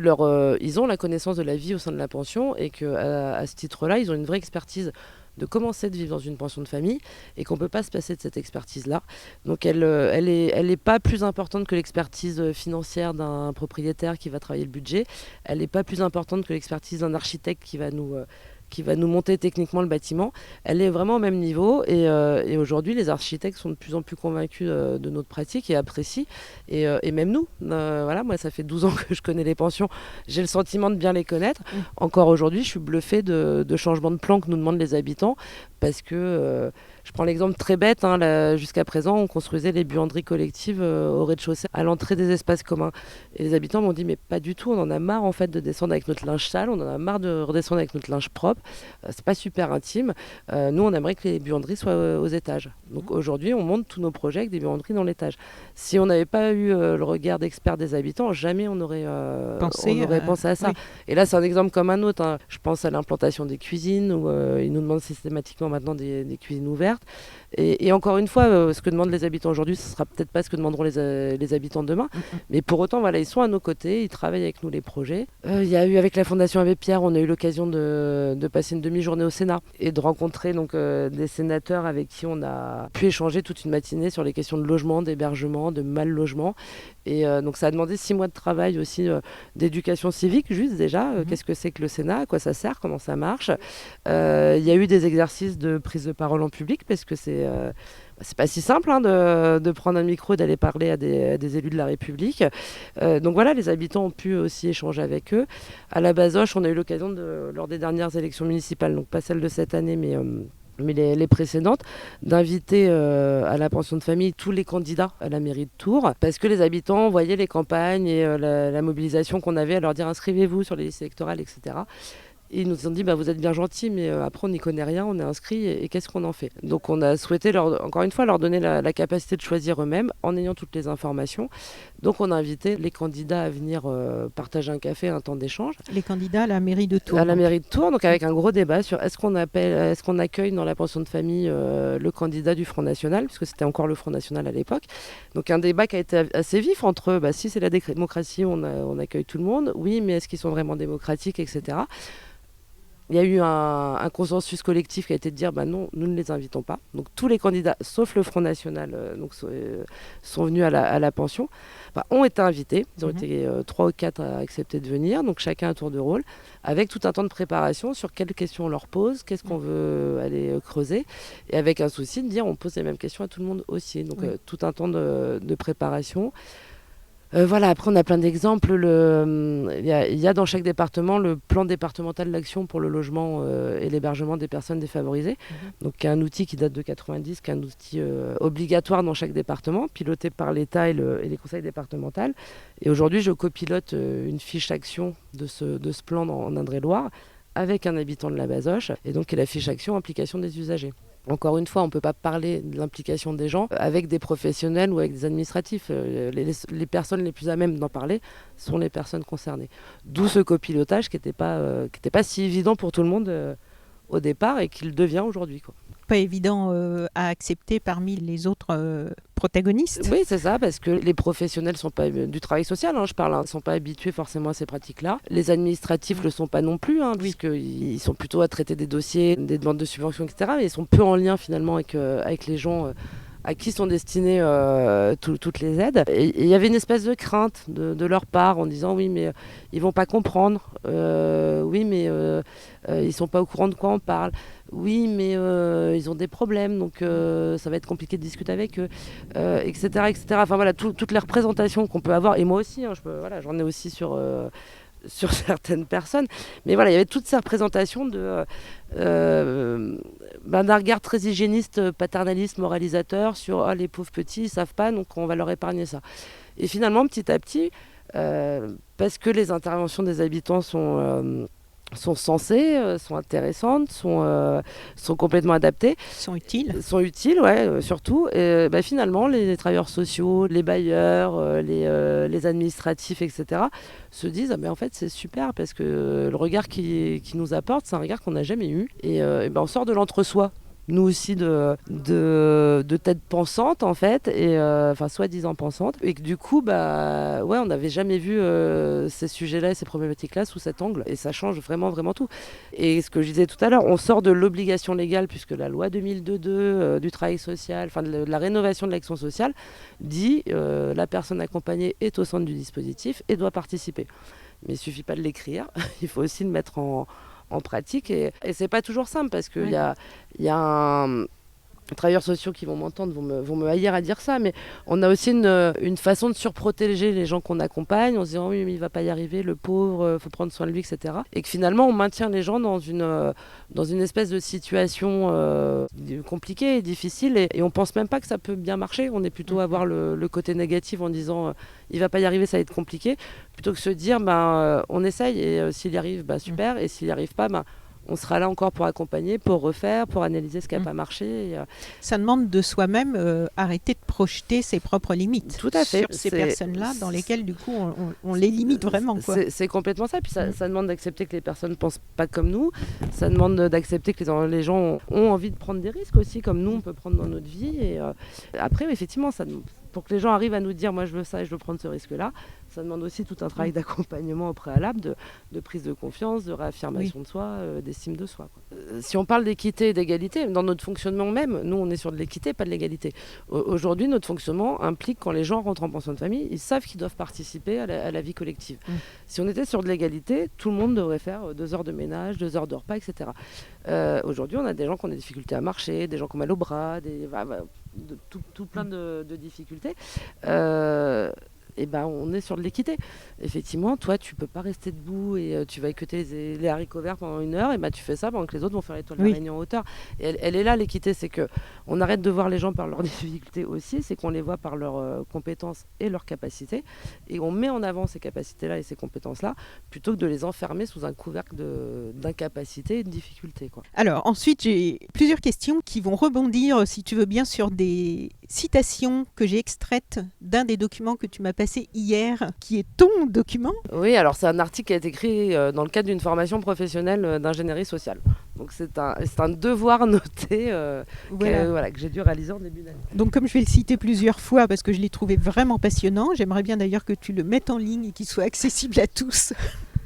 ils ont la connaissance de la vie au sein de la pension et qu'à ce titre-là, ils ont une vraie expertise de comment c'est de vivre dans une pension de famille et qu'on ne peut pas se passer de cette expertise-là. Donc elle est pas plus importante que l'expertise financière d'un propriétaire qui va travailler le budget, elle n'est pas plus importante que l'expertise d'un architecte qui va nous monter techniquement le bâtiment. Elle est vraiment au même niveau et aujourd'hui les architectes sont de plus en plus convaincus de notre pratique et apprécient et même nous, voilà, moi ça fait 12 ans que je connais les pensions, j'ai le sentiment de bien les connaître. Encore aujourd'hui je suis bluffée de changements de plan que nous demandent les habitants parce que je prends l'exemple très bête, jusqu'à présent on construisait les buanderies collectives au rez-de-chaussée à l'entrée des espaces communs et les habitants m'ont dit mais pas du tout, on en a marre en fait de descendre avec notre linge sale, on en a marre de redescendre avec notre linge propre. C'est pas super intime. Nous, on aimerait que les buanderies soient aux étages. Donc aujourd'hui, on monte tous nos projets avec des buanderies dans l'étage. Si on n'avait pas eu le regard d'experts des habitants, jamais on aurait pensé à ça. Oui. Et là, c'est un exemple comme un autre. Je pense à l'implantation des cuisines, où ils nous demandent systématiquement maintenant des cuisines ouvertes. Et encore une fois, ce que demandent les habitants aujourd'hui, ce ne sera peut-être pas ce que demanderont les habitants demain. Mais pour autant, voilà, ils sont à nos côtés, ils travaillent avec nous les projets. Il y a eu avec la Fondation Abbé Pierre, on a eu l'occasion de passer une demi-journée au Sénat et de rencontrer des sénateurs avec qui on a pu échanger toute une matinée sur les questions de logement, d'hébergement, de mal logement. Et donc ça a demandé 6 mois de travail aussi d'éducation civique, juste déjà. Qu'est-ce que c'est que le Sénat, à quoi ça sert, comment ça marche. Il y a eu des exercices de prise de parole en public parce que c'est pas si simple de prendre un micro et d'aller parler à des élus de la République. Donc voilà, les habitants ont pu aussi échanger avec eux. À la Bazoche, on a eu l'occasion, lors des dernières élections municipales, donc pas celle de cette année, mais les précédentes, d'inviter à la pension de famille tous les candidats à la mairie de Tours, parce que les habitants voyaient les campagnes et la mobilisation qu'on avait à leur dire inscrivez-vous sur les listes électorales, etc. Et ils nous ont dit vous êtes bien gentils, mais après on n'y connaît rien, on est inscrits et qu'est-ce qu'on en fait? Donc on a souhaité encore une fois leur donner la capacité de choisir eux-mêmes en ayant toutes les informations. Donc on a invité les candidats à venir partager un café, un temps d'échange. Les candidats à la mairie de Tours. À la mairie de Tours, donc avec un gros débat sur est-ce qu'on accueille dans la pension de famille le candidat du Front National, puisque c'était encore le Front National à l'époque. Donc un débat qui a été assez vif entre si c'est la démocratie, on accueille tout le monde, oui, mais est-ce qu'ils sont vraiment démocratiques, etc. Il y a eu un consensus collectif qui a été de dire non, nous ne les invitons pas. Donc tous les candidats, sauf le Front National, sont venus à la pension, ont été invités. Ils ont été 3 ou 4 à accepter de venir, donc chacun à tour de rôle, avec tout un temps de préparation sur quelles questions on leur pose, qu'est-ce qu'on veut aller creuser, et avec un souci de dire on pose les mêmes questions à tout le monde aussi. Donc tout un temps de préparation. Voilà, après on a plein d'exemples. Il y a dans chaque département le plan départemental d'action pour le logement et l'hébergement des personnes défavorisées. Donc qui est un outil qui date de 90, qui est un outil obligatoire dans chaque département, piloté par l'État et les conseils départementaux. Et aujourd'hui, je copilote une fiche action de ce plan en Indre-et-Loire avec un habitant de la Bazoche, et donc qui est la fiche action implication des usagers. Encore une fois, on ne peut pas parler de l'implication des gens avec des professionnels ou avec des administratifs. Les personnes les plus à même d'en parler sont les personnes concernées. D'où ce copilotage qui n'était pas si évident pour tout le monde au départ et qu'il devient aujourd'hui, quoi. Pas évident à accepter parmi les autres protagonistes. Oui, c'est ça, parce que les professionnels sont pas du travail social, je parle, ne sont pas habitués forcément à ces pratiques-là. Les administratifs le sont pas non plus, puisqu'ils sont plutôt à traiter des dossiers, des demandes de subventions, etc. Mais ils sont peu en lien finalement avec les gens à qui sont destinées toutes les aides. Et il y avait une espèce de crainte de leur part en disant oui, mais ils vont pas comprendre. Oui, mais ils sont pas au courant de quoi on parle. Oui, mais ils ont des problèmes, donc ça va être compliqué de discuter avec eux, etc., etc. Enfin voilà, toutes les représentations qu'on peut avoir, et moi aussi, j'en ai aussi sur certaines personnes. Mais voilà, il y avait toutes ces représentations d'un regard très hygiéniste, paternaliste, moralisateur sur les pauvres petits, ils savent pas, donc on va leur épargner ça. Et finalement, petit à petit, parce que les interventions des habitants sont sensées, sont intéressantes, sont complètement adaptées. Sont utiles. Sont utiles, surtout. Et finalement, les travailleurs sociaux, les bailleurs, les administratifs, etc., se disent mais en fait, c'est super parce que le regard qui nous apporte, c'est un regard qu'on n'a jamais eu. Et on sort de l'entre-soi. Nous aussi de têtes pensantes en fait, et soi-disant pensantes, et que du coup on n'avait jamais vu ces sujets-là et ces problématiques-là sous cet angle, et ça change vraiment vraiment tout. Et ce que je disais tout à l'heure, on sort de l'obligation légale puisque la loi 2002 du travail social, de la rénovation de l'action sociale dit la personne accompagnée est au centre du dispositif et doit participer. Mais il suffit pas de l'écrire, il faut aussi le mettre en pratique, et c'est pas toujours simple parce qu'il y a un travailleurs sociaux qui vont m'entendre, vont me haïr à dire ça, mais on a aussi une façon de surprotéger les gens qu'on accompagne en se disant oui mais il va pas y arriver, le pauvre, faut prendre soin de lui, etc. Et que finalement on maintient les gens dans une espèce de situation compliquée et difficile, et on pense même pas que ça peut bien marcher. On est plutôt à voir le côté négatif en disant il va pas y arriver, ça va être compliqué, plutôt que se dire on essaye, et s'il y arrive, super, et s'il y arrive pas, on sera là encore pour accompagner, pour refaire, pour analyser ce qui n'a pas marché. Ça demande de soi-même arrêter de projeter ses propres limites. Tout à fait. Sur ces personnes-là, dans lesquelles du coup on les limite vraiment. C'est complètement ça. Puis ça demande d'accepter que les personnes ne pensent pas comme nous. Ça demande d'accepter que les gens ont envie de prendre des risques aussi, comme nous on peut prendre dans notre vie. Et après, effectivement, pour que les gens arrivent à nous dire moi je veux ça et je veux prendre ce risque-là, ça demande aussi tout un travail d'accompagnement au préalable, de prise de confiance, de réaffirmation de soi, d'estime de soi. Si on parle d'équité et d'égalité, dans notre fonctionnement même, nous on est sur de l'équité, pas de l'égalité. Aujourd'hui, notre fonctionnement implique quand les gens rentrent en pension de famille, ils savent qu'ils doivent participer à la vie collective. Si on était sur de l'égalité, tout le monde devrait faire 2 heures de ménage, 2 heures de repas, etc. Aujourd'hui, on a des gens qui ont des difficultés à marcher, des gens qui ont mal au bras, tout plein de difficultés. On est sur de l'équité. Effectivement, toi, tu peux pas rester debout et tu vas écouter les haricots verts pendant 1 heure, et tu fais ça pendant que les autres vont faire l'étoile d'araignée en hauteur. Et elle est là, l'équité, c'est que on arrête de voir les gens par leurs difficultés aussi, c'est qu'on les voit par leurs compétences et leurs capacités, et on met en avant ces capacités-là et ces compétences-là, plutôt que de les enfermer sous un couvercle d'incapacité et de difficulté, quoi. Alors, ensuite, j'ai plusieurs questions qui vont rebondir, si tu veux bien, sur des citations que j'ai extraites d'un des documents que tu m'as passé hier, qui est ton document. Oui, alors c'est un article qui a été écrit dans le cadre d'une formation professionnelle d'ingénierie sociale. Donc c'est un devoir noté que j'ai dû réaliser en début d'année. Donc comme je vais le citer plusieurs fois parce que je l'ai trouvé vraiment passionnant, j'aimerais bien d'ailleurs que tu le mettes en ligne et qu'il soit accessible à tous.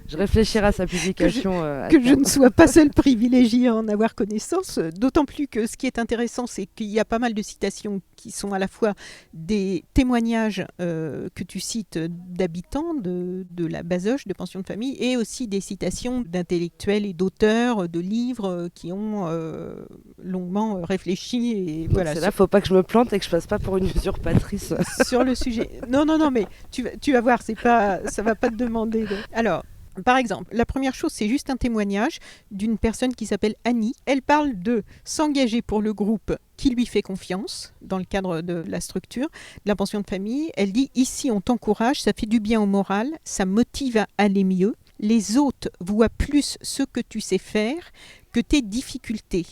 Je réfléchirai à sa publication. Que je ne sois pas seule privilégiée à en avoir connaissance, d'autant plus que ce qui est intéressant, c'est qu'il y a pas mal de citations qui sont à la fois des témoignages que tu cites d'habitants de la Bazoche, de pension de famille, et aussi des citations d'intellectuels et d'auteurs de livres qui ont longuement réfléchi. Et donc voilà, c'est là, il ne faut pas que je me plante et que je ne passe pas pour une usurpatrice. Sur le sujet. Non, mais tu vas voir, ça ne va pas te demander. Alors, par exemple, la première chose, c'est juste un témoignage d'une personne qui s'appelle Annie. Elle parle de s'engager pour le groupe qui lui fait confiance dans le cadre de la structure, de la pension de famille. Elle dit « Ici, on t'encourage, ça fait du bien au moral, ça motive à aller mieux. Les autres voient plus ce que tu sais faire que tes difficultés. »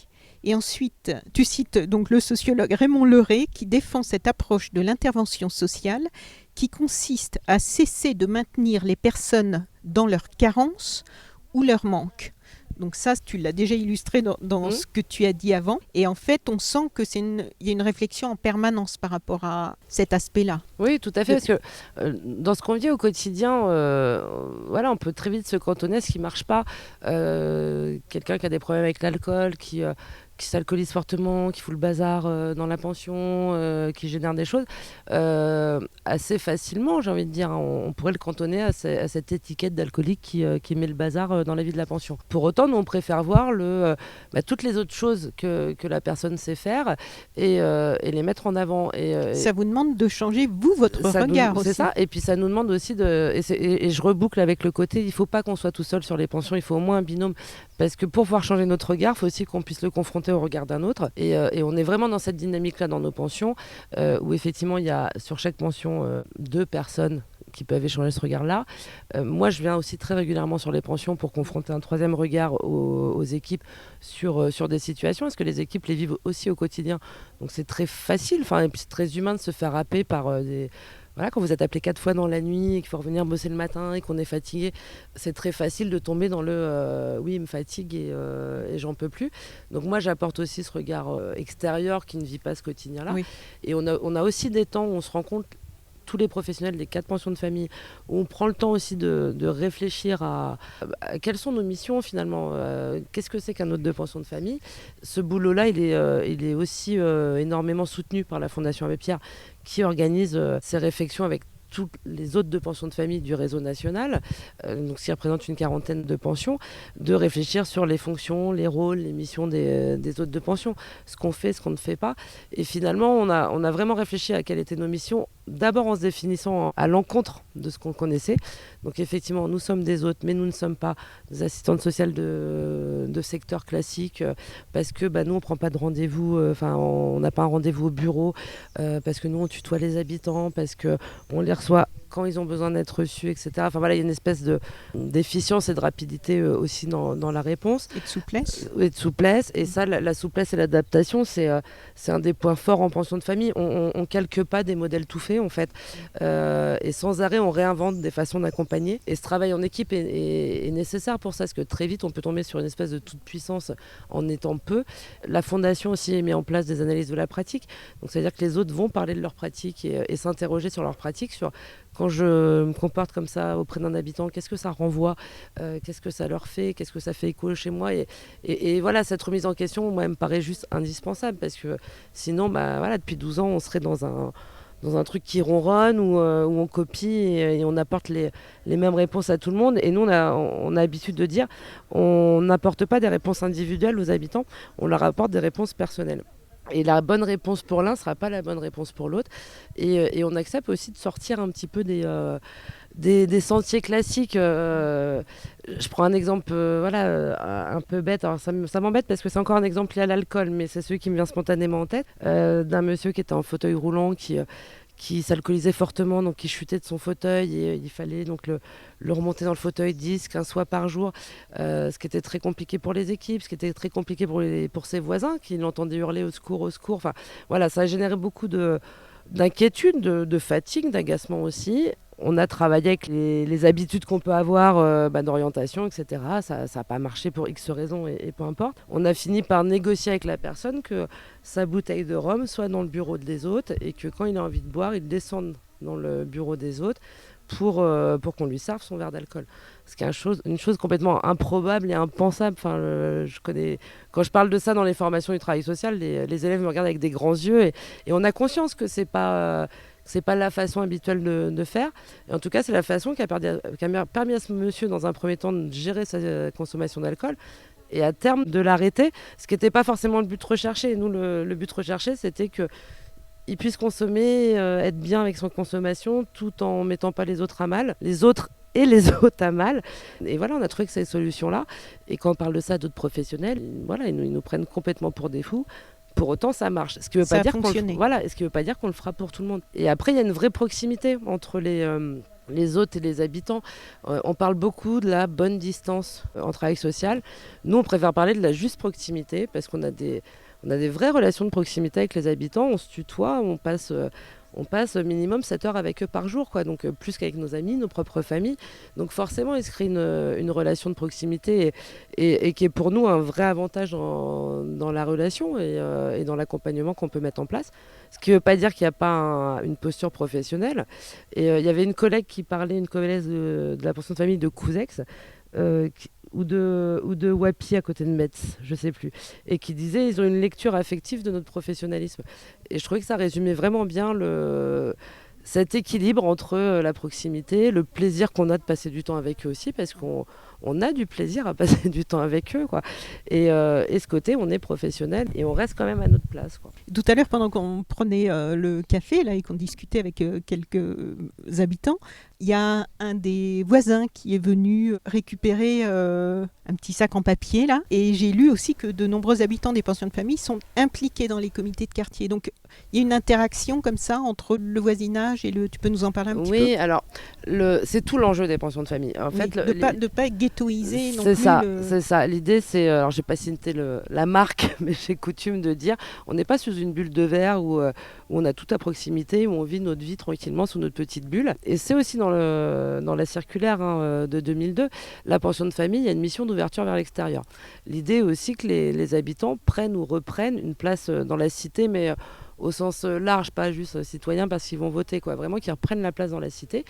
Et ensuite, tu cites donc le sociologue Raymond Leray qui défend cette approche de l'intervention sociale qui consiste à cesser de maintenir les personnes dans leur carence ou leur manque. Donc ça, tu l'as déjà illustré dans ce que tu as dit avant. Et en fait, on sent qu'il y a une réflexion en permanence par rapport à cet aspect-là. Oui, tout à fait, parce que dans ce qu'on vit au quotidien, on peut très vite se cantonner à ce qui ne marche pas. Quelqu'un qui a des problèmes avec l'alcool, qui s'alcoolise fortement, qui fout le bazar dans la pension, qui génère des choses, assez facilement, j'ai envie de dire. On pourrait le cantonner à cette étiquette d'alcoolique qui met le bazar dans la vie de la pension. Pour autant, nous, on préfère voir toutes les autres choses que la personne sait faire et les mettre en avant. Ça vous demande de changer, vous, votre regard aussi. C'est ça, et puis ça nous demande aussi et je reboucle avec le côté, il ne faut pas qu'on soit tout seul sur les pensions, il faut au moins un binôme, parce que pour pouvoir changer notre regard, il faut aussi qu'on puisse le confronter au regard d'un autre. Et on est vraiment dans cette dynamique-là dans nos pensions, où effectivement, il y a sur chaque pension 2 personnes qui peuvent échanger ce regard-là. Moi, je viens aussi très régulièrement sur les pensions pour confronter un 3e regard aux équipes sur des situations, parce que les équipes les vivent aussi au quotidien. Donc c'est très facile, et puis c'est très humain de se faire happer par des... Voilà, quand vous êtes appelé 4 fois dans la nuit et qu'il faut revenir bosser le matin et qu'on est fatigué, c'est très facile de tomber dans le oui, il me fatigue et j'en peux plus. Donc moi, j'apporte aussi ce regard extérieur qui ne vit pas ce quotidien-là. Oui. Et on a aussi des temps où on se rend compte, tous les professionnels des 4 pensions de famille, où on prend le temps aussi de réfléchir à quelles sont nos missions finalement, qu'est-ce que c'est qu'un hôte de pension de famille. Ce boulot-là, il est aussi énormément soutenu par la Fondation Abbé Pierre, qui organise ces réflexions avec tous les hôtes de pension de famille du réseau national, donc ce qui représente une 40aine de pensions, de réfléchir sur les fonctions, les rôles, les missions des hôtes de pension, ce qu'on fait, ce qu'on ne fait pas. Et finalement, on a vraiment réfléchi à quelles étaient nos missions, d'abord en se définissant à l'encontre de ce qu'on connaissait. Donc effectivement, nous sommes des hôtes, mais nous ne sommes pas des assistantes sociales de secteur classique, parce que nous, on ne prend pas de rendez-vous, on n'a pas un rendez-vous au bureau, parce que nous, on tutoie les habitants, parce qu'on les reçoit quand ils ont besoin d'être reçus, etc. Il y a une espèce d'efficience et de rapidité aussi dans la réponse. Et de souplesse. Et ça, la souplesse et l'adaptation, c'est un des points forts en pension de famille. On ne calque pas des modèles tout faits, en fait. Et sans arrêt, on réinvente des façons d'accompagner. Et ce travail en équipe est nécessaire pour ça, parce que très vite, on peut tomber sur une espèce de toute-puissance en étant peu. La Fondation aussi a mis en place des analyses de la pratique. Donc, c'est-à-dire que les autres vont parler de leur pratique et s'interroger sur leur pratique, sur quand je me comporte comme ça auprès d'un habitant, qu'est-ce que ça renvoie, qu'est-ce que ça leur fait, qu'est-ce que ça fait écho chez moi. Et voilà, cette remise en question, moi, elle me paraît juste indispensable, parce que sinon, depuis 12 ans, on serait dans un truc qui ronronne, où on copie et on apporte les mêmes réponses à tout le monde. Et nous, on a l'habitude de dire, on n'apporte pas des réponses individuelles aux habitants, on leur apporte des réponses personnelles. Et la bonne réponse pour l'un ne sera pas la bonne réponse pour l'autre. Et on accepte aussi de sortir un petit peu des sentiers classiques. Je prends un exemple un peu bête. Alors ça m'embête parce que c'est encore un exemple lié à l'alcool, mais c'est celui qui me vient spontanément en tête, d'un monsieur qui était en fauteuil roulant, qui s'alcoolisait fortement, donc qui chutait de son fauteuil, et il fallait donc le remonter dans le fauteuil 10-15 fois par jour, ce qui était très compliqué pour les équipes, ce qui était très compliqué pour ses voisins qui l'entendaient hurler au secours, au secours. Enfin, voilà, ça a généré beaucoup d'inquiétude, de fatigue, d'agacement aussi. On a travaillé avec les habitudes qu'on peut avoir d'orientation, etc. Ça n'a pas marché pour X raisons et peu importe. On a fini par négocier avec la personne que sa bouteille de rhum soit dans le bureau des autres, et que quand il a envie de boire, il descende dans le bureau des autres pour qu'on lui serve son verre d'alcool. Ce qui est une chose complètement improbable et impensable. Quand je parle de ça dans les formations du travail social, les élèves me regardent avec des grands yeux, et on a conscience que c'est pas la façon habituelle de faire. Et en tout cas, c'est la façon qui a permis à ce monsieur, dans un premier temps, de gérer sa consommation d'alcool, et à terme de l'arrêter, ce qui n'était pas forcément le but recherché. Nous, le but recherché, c'était qu'il puisse consommer, être bien avec son consommation, tout en mettant pas les autres à mal. Les autres et les autres à mal. Et voilà, on a trouvé que ces solutions-là, et quand on parle de ça à d'autres professionnels, voilà, ils nous prennent complètement pour des fous. Pour autant, ça marche. Ce qui ne veut pas dire qu'on le fera pour tout le monde. Et après, il y a une vraie proximité entre les hôtes et les habitants. On parle beaucoup de la bonne distance en travail social. Nous, on préfère parler de la juste proximité, parce qu'on a des vraies relations de proximité avec les habitants. On se tutoie, on passe on passe minimum 7 heures avec eux par jour, quoi. Donc plus qu'avec nos amis, nos propres familles. Donc forcément, il se crée une relation de proximité et qui est pour nous un vrai avantage dans la relation et dans l'accompagnement qu'on peut mettre en place. Ce qui ne veut pas dire qu'il n'y a pas une posture professionnelle. Et il y avait une collègue qui parlait, une collègue de la pension de famille de Couzex, ou de Wapi à côté de Metz, je sais plus, et qui disait ils ont une lecture affective de notre professionnalisme. Et je trouvais que ça résumait vraiment bien cet équilibre entre la proximité, le plaisir qu'on a de passer du temps avec eux aussi, parce qu'on a du plaisir à passer du temps avec eux, quoi. Et ce côté, on est professionnel et on reste quand même à notre place, quoi. Tout à l'heure, pendant qu'on prenait le café là, et qu'on discutait avec quelques habitants, il y a un des voisins qui est venu récupérer un petit sac en papier là, et j'ai lu aussi que de nombreux habitants des pensions de famille sont impliqués dans les comités de quartier. Donc il y a une interaction comme ça entre le voisinage et tu peux nous en parler un petit peu? Oui, alors c'est tout l'enjeu des pensions de famille. En fait, de pas ghettoiser non c'est plus. C'est ça. L'idée, c'est, alors j'ai pas cité la marque, mais j'ai coutume de dire, on n'est pas sous une bulle de verre où on a tout à proximité, où on vit notre vie tranquillement sous notre petite bulle. Et c'est aussi dans la circulaire de 2002, la pension de famille, il y a une mission d'ouverture vers l'extérieur. L'idée aussi que les habitants prennent ou reprennent une place dans la cité, mais au sens large, pas juste citoyens parce qu'ils vont voter, quoi. Vraiment qu'ils reprennent la place dans la cité.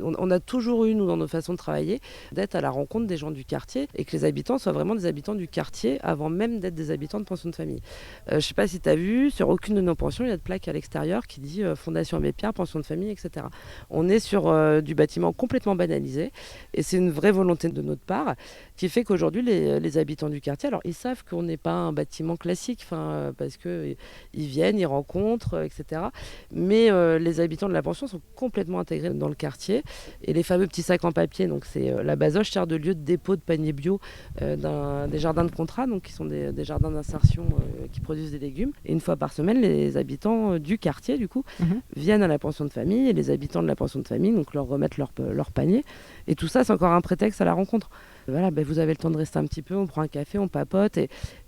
On a toujours eu, nous, dans nos façons de travailler, d'être à la rencontre des gens du quartier et que les habitants soient vraiment des habitants du quartier avant même d'être des habitants de pension de famille. Je ne sais pas si tu as vu, sur aucune de nos pensions, il y a de plaques à l'extérieur qui dit Fondation Abbé Pierre, pension de famille, etc. On est sur du bâtiment complètement banalisé et c'est une vraie volonté de notre part qui fait qu'aujourd'hui, les habitants du quartier, alors ils savent qu'on n'est pas un bâtiment classique, parce qu'ils viennent, ils rencontrent, etc. Mais les habitants de la pension sont complètement intégrés dans le quartier. Et les fameux petits sacs en papier, donc c'est la Bazoche sert de lieu de dépôt de paniers bio des jardins de contrat, donc qui sont des jardins d'insertion qui produisent des légumes. Et une fois par semaine, les habitants du quartier, du coup, viennent à la pension de famille et les habitants de la pension de famille donc leur remettent leur panier. Et tout ça, c'est encore un prétexte à la rencontre. Voilà, vous avez le temps de rester un petit peu, on prend un café, on papote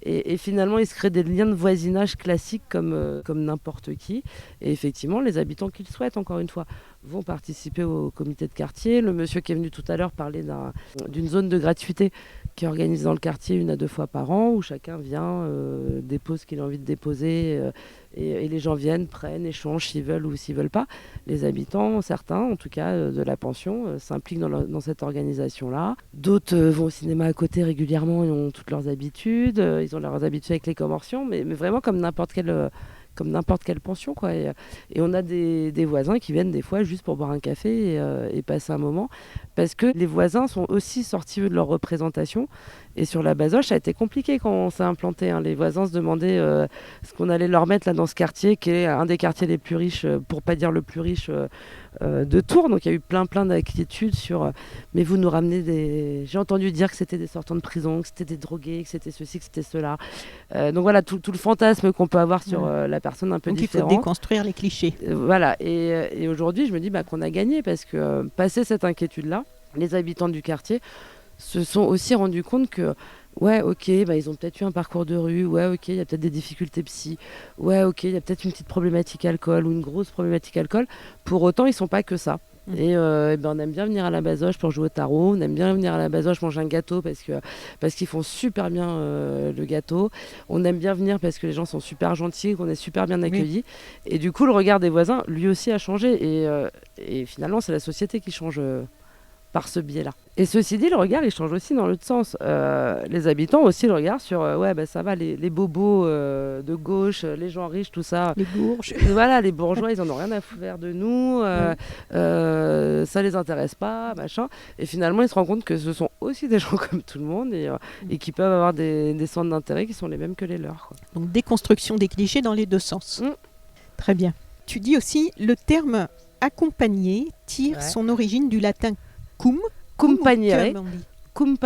et finalement il se crée des liens de voisinage classiques comme n'importe qui. Et effectivement, les habitants qui le souhaitent, encore une fois, vont participer au comité de quartier. Le monsieur qui est venu tout à l'heure parlait d'une zone de gratuité qui est organisée dans le quartier 1 à 2 fois par an, où chacun vient, dépose ce qu'il a envie de déposer, et les gens viennent, prennent, échangent s'ils veulent ou s'ils veulent pas. Les habitants, certains en tout cas de la pension, s'impliquent dans cette organisation-là. D'autres vont au cinéma à côté régulièrement, ils ont toutes leurs habitudes, ils ont leurs habitudes avec les commerçants, mais vraiment comme n'importe quelle pension, quoi. Et on a des voisins qui viennent des fois juste pour boire un café et passer un moment, parce que les voisins sont aussi sortis de leur représentation. Et sur la Bazoche, ça a été compliqué quand on s'est implanté, hein. Les voisins se demandaient ce qu'on allait leur mettre là dans ce quartier, qui est un des quartiers les plus riches, pour pas dire le plus riche de Tours. Donc il y a eu plein d'inquiétudes sur mais vous nous ramenez j'ai entendu dire que c'était des sortants de prison, que c'était des drogués, que c'était ceci, que c'était cela. Donc voilà, tout le fantasme qu'on peut avoir sur la personne un peu différente. Donc il faut déconstruire les clichés. Voilà, et aujourd'hui je me dis qu'on a gagné, parce que passé cette inquiétude-là, les habitants du quartier se sont aussi rendus compte que ouais, ok, ils ont peut-être eu un parcours de rue, ouais, ok, il y a peut-être des difficultés psy, ouais, ok, il y a peut-être une petite problématique alcool ou une grosse problématique alcool. Pour autant, ils sont pas que ça. Et on aime bien venir à la Bazoche pour jouer au tarot, on aime bien venir à la Bazoche manger un gâteau parce qu'ils font super bien le gâteau. On aime bien venir parce que les gens sont super gentils, qu'on est super bien accueillis. Oui. Et du coup, le regard des voisins, lui aussi, a changé. Et finalement, c'est la société qui change par ce biais-là. Et ceci dit, le regard, il change aussi dans l'autre sens. Les habitants aussi le regard sur, ça va, les bobos de gauche, les gens riches, tout ça. Les bourges. Voilà, les bourgeois, ils en ont rien à faire de nous, ça les intéresse pas, machin. Et finalement, ils se rendent compte que ce sont aussi des gens comme tout le monde et qui peuvent avoir des centres d'intérêt qui sont les mêmes que les leurs, quoi. Donc déconstruction des clichés dans les deux sens. Très bien. Tu dis aussi, le terme accompagner tire son origine du latin Cumpagnere. Cum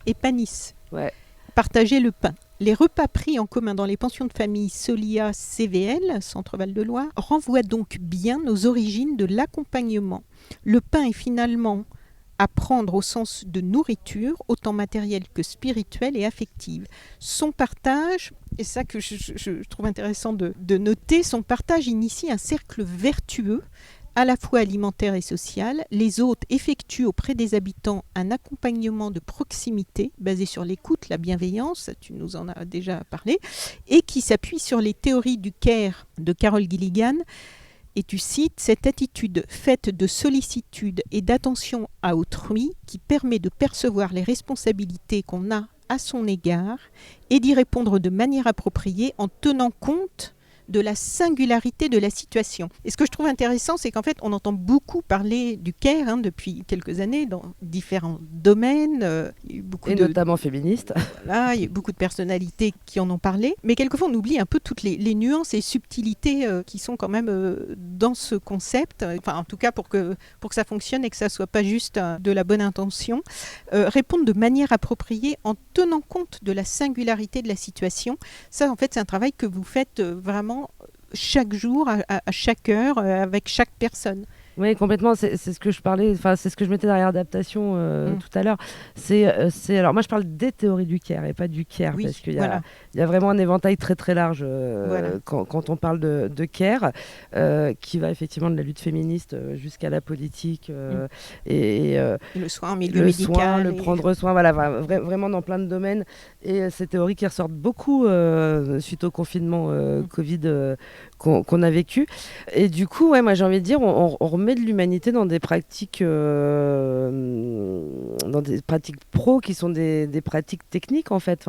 et panis. Ouais. Partager le pain. Les repas pris en commun dans les pensions de famille Solia CVL, Centre Val de Loire, renvoient donc bien aux origines de l'accompagnement. Le pain est finalement apprendre au sens de nourriture, autant matérielle que spirituelle et affective. Son partage, et ça que je trouve intéressant de noter, son partage initie un cercle vertueux, à la fois alimentaire et social. Les hôtes effectuent auprès des habitants un accompagnement de proximité basé sur l'écoute, la bienveillance, tu nous en as déjà parlé, et qui s'appuie sur les théories du care de Carol Gilligan. Et tu cites cette attitude faite de sollicitude et d'attention à autrui qui permet de percevoir les responsabilités qu'on a à son égard et d'y répondre de manière appropriée en tenant compte de la singularité de la situation. Et ce que je trouve intéressant, c'est qu'en fait, on entend beaucoup parler du care depuis quelques années dans différents domaines. Il y a eu beaucoup notamment féministes. Voilà, il y a eu beaucoup de personnalités qui en ont parlé. Mais quelquefois, on oublie un peu toutes les nuances et subtilités qui sont quand même dans ce concept. Enfin, en tout cas, pour que ça fonctionne et que ça ne soit pas juste de la bonne intention. Répondre de manière appropriée en tenant compte de la singularité de la situation. Ça, en fait, c'est un travail que vous faites vraiment chaque jour, à chaque heure, avec chaque personne. Oui, complètement. C'est ce que je parlais. Enfin, c'est ce que je mettais derrière adaptation tout à l'heure. Alors moi, je parle des théories du care et pas du care, oui, parce qu'il y a vraiment un éventail très très large quand on parle de care, qui va effectivement de la lutte féministe jusqu'à la politique et le soin en milieu médical, le prendre soin, voilà, vraiment dans plein de domaines. Et ces théories qui ressortent beaucoup suite au confinement Covid qu'on a vécu. Et du coup, moi j'ai envie de dire, on remet de l'humanité dans des pratiques pro qui sont des pratiques techniques en fait.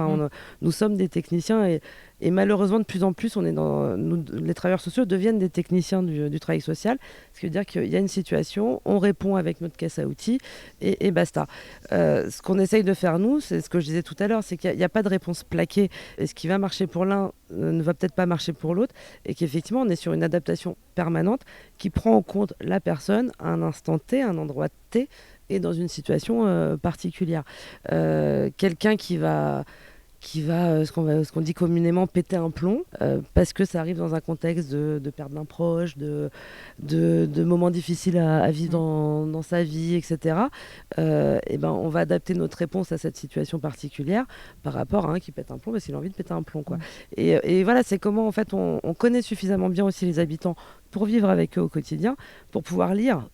Nous sommes des techniciens et malheureusement de plus en plus les travailleurs sociaux deviennent des techniciens du travail social, ce qui veut dire qu'il y a une situation, on répond avec notre caisse à outils et basta. Ce qu'on essaye de faire nous, c'est ce que je disais tout à l'heure, c'est qu'il n'y a pas de réponse plaquée, et ce qui va marcher pour l'un ne va peut-être pas marcher pour l'autre, et qu'effectivement on est sur une adaptation permanente qui prend en compte la personne à un instant T, un endroit T, et dans une situation particulière. Quelqu'un qui va ce qu'on dit communément péter un plomb, parce que ça arrive dans un contexte de perte d'un proche, de moments difficiles à vivre dans sa vie, etc. On va adapter notre réponse à cette situation particulière par rapport à un qui pète un plomb parce qu'il a envie de péter un plomb, quoi. Et voilà, c'est comment en fait on connaît suffisamment bien aussi les habitants pour vivre avec eux au quotidien, pour pouvoir lire